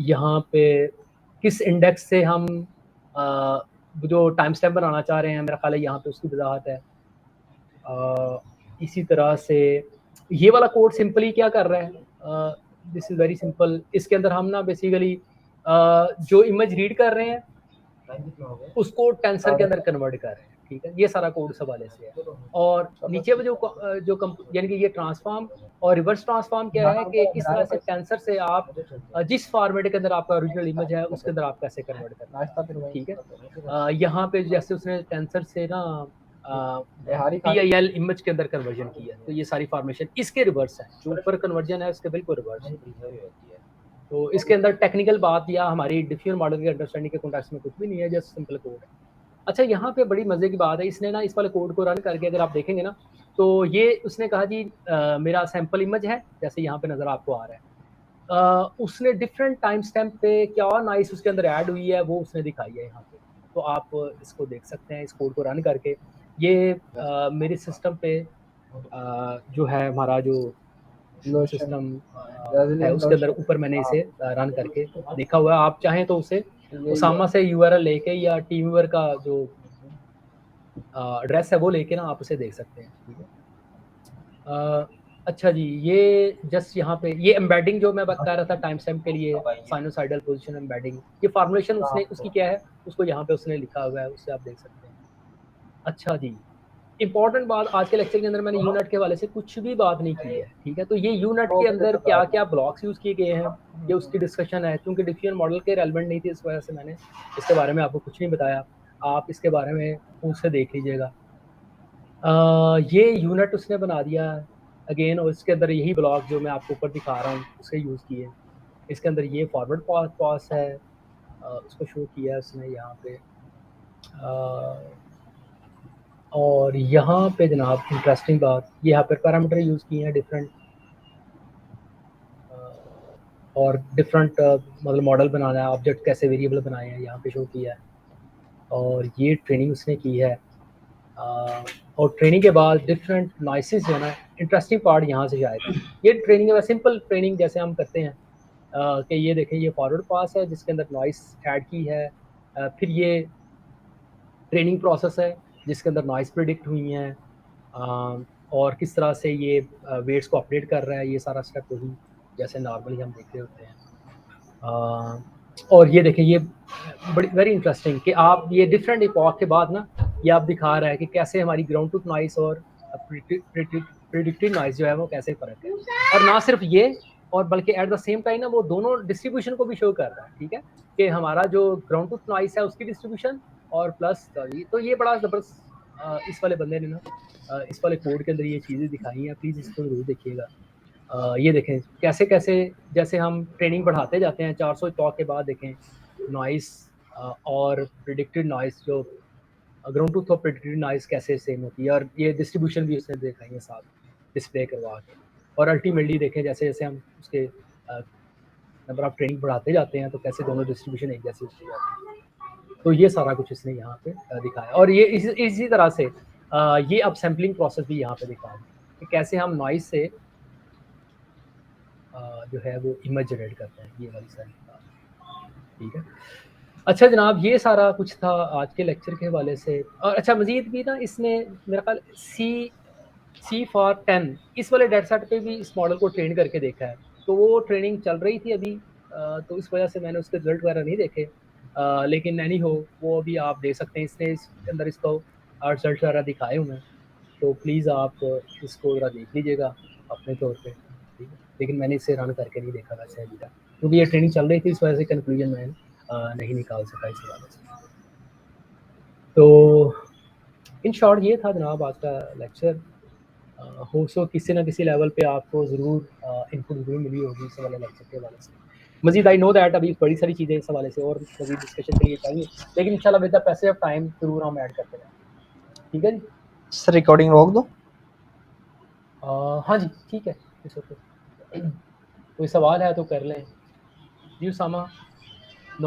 यहाँ पे किस इंडेक्स से हम जो टाइम स्टैम्प बनाना चाह रहे हैं, मेरा ख्याल है यहाँ पे उसकी वजाहत है। इसी तरह से ये वाला कोड सिंपली क्या कर रहा है, दिस इज़ वेरी सिंपल। इसके अंदर हम ना बेसिकली जो इमेज रीड कर रहे हैं उसको टेंसर के अंदर कन्वर्ट कर रहे हैं, ठीक है। ये सारा कोड उस हवाले से है। और नीचे वो यानी कि ये ट्रांसफॉर्म और रिवर्स ट्रांसफॉर्म क्या है कि किस तरह से टेंसर से आप जिस फॉर्मेट के अंदर आपका ओरिजिनल इमेज है उसके अंदर आप कैसे कन्वर्ट करते हैं, ठीक है। यहाँ पे जैसे उसने टेंसर से ना PIL इमेज के अंदर कन्वर्जन किया, तो ये सारी फॉर्मेशन इसके रिवर्स है, जो ऊपर कन्वर्जन है उसके बिल्कुल रिवर्स है। तो इसके अंदर टेक्निकल बात या हमारी डिफरेंट मॉडल की अंडरस्टैंडिंग के कॉन्टेक्स्ट में कुछ भी नहीं है, जस्ट सिंपल कोड है। अच्छा, यहाँ पे बड़ी मज़े की बात है, इसने ना इस वाले कोड को रन करके अगर आप देखेंगे ना, तो ये उसने कहा जी मेरा सैंपल इमेज है, जैसे यहाँ पे नज़र आपको आ रहा है। उसने डिफरेंट टाइम स्टैम्प पे क्या नाइस उसके अंदर ऐड हुई है वो उसने दिखाई है यहाँ पे। तो आप इसको देख सकते हैं, इस कोड को रन करके। ये मेरे सिस्टम पे जो है हमारा जो सिस्टम है उसके अंदर ऊपर मैंने इसे रन करके देखा हुआ है। आप चाहें तो उसे उसामा से URL लेके या टीमवेयर का जो एड्रेस है वो लेके ना आप उसे देख सकते हैं, ठीक है। अच्छा जी, ये जस्ट यहाँ पे ये एम्बेडिंग जो मैं बता रहा था टाइम स्टैम्प के लिए, साइनोसाइडल पोजीशन एम्बेडिंग, ये फार्मूलेशन उसने उसकी क्या है उसको यहाँ पे उसने लिखा हुआ है, उससे आप देख सकते हैं। अच्छा जी, इम्पॉर्टेंट बात, आज के लेक्चर के अंदर मैंने यूनिट के वाले से कुछ भी बात नहीं की है, ठीक है। तो ये यूनिट के अंदर क्या क्या ब्लॉक्स यूज़ किए गए हैं, ये उसकी डिस्कशन है। क्योंकि डिफरेंट मॉडल के रेलेवेंट नहीं थी, इस वजह से मैंने इसके बारे में आपको कुछ नहीं बताया। आप इसके बारे में मुझसे देख लीजिएगा। ये यूनिट उसने बना दिया अगेन, और इसके अंदर यही ब्लॉक जो मैं आपको ऊपर दिखा रहा हूँ उसके यूज़ किए। इसके अंदर ये फॉरवर्ड पास है, उसको शो किया है उसने यहाँ पे। और यहाँ पे जनाब इंटरेस्टिंग बात, ये यहाँ पर पैरामीटर यूज़ किए हैं डिफरेंट, और डिफरेंट मतलब मॉडल बनाना है, ऑब्जेक्ट कैसे वेरिएबल बनाए हैं यहाँ पे शो किया है। और ये ट्रेनिंग उसने की है, और ट्रेनिंग के बाद डिफरेंट नॉइसेस जो है ना, इंटरेस्टिंग पार्ट यहाँ से आएगा। ये ट्रेनिंग है सिंपल ट्रेनिंग जैसे हम करते हैं कि ये देखें ये फॉरवर्ड पास है जिसके अंदर नॉइस ऐड की है, फिर ये ट्रेनिंग प्रोसेस है जिसके अंदर नॉइस प्रिडिक्ट हुई हैं, और किस तरह से ये वेट्स को अपडेट कर रहा है, ये सारा स्टेप वही जैसे नॉर्मली हम देख रहे होते हैं। और ये देखें ये बड़ी वेरी इंटरेस्टिंग कि आप ये डिफरेंट इपॉक के बाद ना ये आप दिखा रहा है कि कैसे हमारी ग्राउंड ट्रूथ नॉइस और प्रिडिक्टेड नॉइस जो है वो कैसे फ़र्क है। और ना सिर्फ ये, और बल्कि एट द सेम टाइम ना वो दोनों डिस्ट्रीब्यूशन को भी शो कर रहा है, ठीक है, कि हमारा जो ग्राउंड ट्रूथ नॉइस है उसकी डिस्ट्रीब्यूशन और प्लस तो ये बड़ा ज़बरदस्त इस वाले बंदे ने ना इस वाले कोड के अंदर ये चीज़ें दिखाई हैं, प्लीज़ इसको ज़रूर देखिएगा। ये देखें कैसे कैसे जैसे हम ट्रेनिंग बढ़ाते जाते हैं 400 टॉक के बाद देखें नॉइस और प्रिडिक्टेड नॉइस जो ग्राउंड ट्रूथ और प्रिडिक्टेड नॉइस कैसे सेम होती है, और ये डिस्ट्रीब्यूशन भी उसने दिखाई है साथ डिस्प्ले करवा के। और अल्टीमेटली देखें जैसे जैसे हम उसके नंबर ऑफ ट्रेनिंग बढ़ाते जाते हैं तो कैसे दोनों डिस्ट्रीब्यूशन एक जैसी होती जाती है। तो ये सारा कुछ इसने यहाँ पे दिखाया, और ये इसी तरह से ये अब सैम्पलिंग प्रोसेस भी यहाँ पे दिखा है कि कैसे हम नॉइस से जो है वो इमेज जनरेट करते हैं, ये वाली सारी बात, ठीक है। अच्छा जनाब ये सारा कुछ था आज के लेक्चर के हवाले से। और अच्छा मज़ीद भी ना इसने मेरा ख्याल सी फॉर 10 इस वाले डेटा सेट पे भी इस मॉडल को ट्रेन करके देखा है, तो वो ट्रेनिंग चल रही थी अभी, तो इस वजह से मैंने उसके रिजल्ट वगैरह नहीं देखे, लेकिन एनी हो वो अभी आप देख सकते हैं, इसने इसके अंदर इसको रिजल्ट वगैरह दिखाए हुए हैं, तो प्लीज़ आप इसको ज़रा देख लीजिएगा अपने तौर पे, ठीक है। लेकिन मैंने इसे रन करके नहीं देखा वैसे अभी तक, क्योंकि ये ट्रेनिंग चल रही थी, इस वजह से कंक्लूजन मैं नहीं निकाल सका इस हवाले से। तो इन शॉर्ट ये था जनाब आज का लेक्चर। हो सो किसी ना किसी लेवल पे आपको ज़रूर इनपुट ज़रूर मिली होगी इस वाले लेक्चर के हवाले से। मज़ीद आई नो दैट अभी बड़ी सारी चीज़ें इस हवाले से और मज़ीद डिस्कशन के लिए चाहिए, लेकिन इंशाल्लाह with the passage of time ज़रूर हम ऐड करते रहेंगे, ठीक है जी। सर रिकॉर्डिंग रोक दो। हाँ जी ठीक है, कोई सवाल है तो कर लें जी उसामा।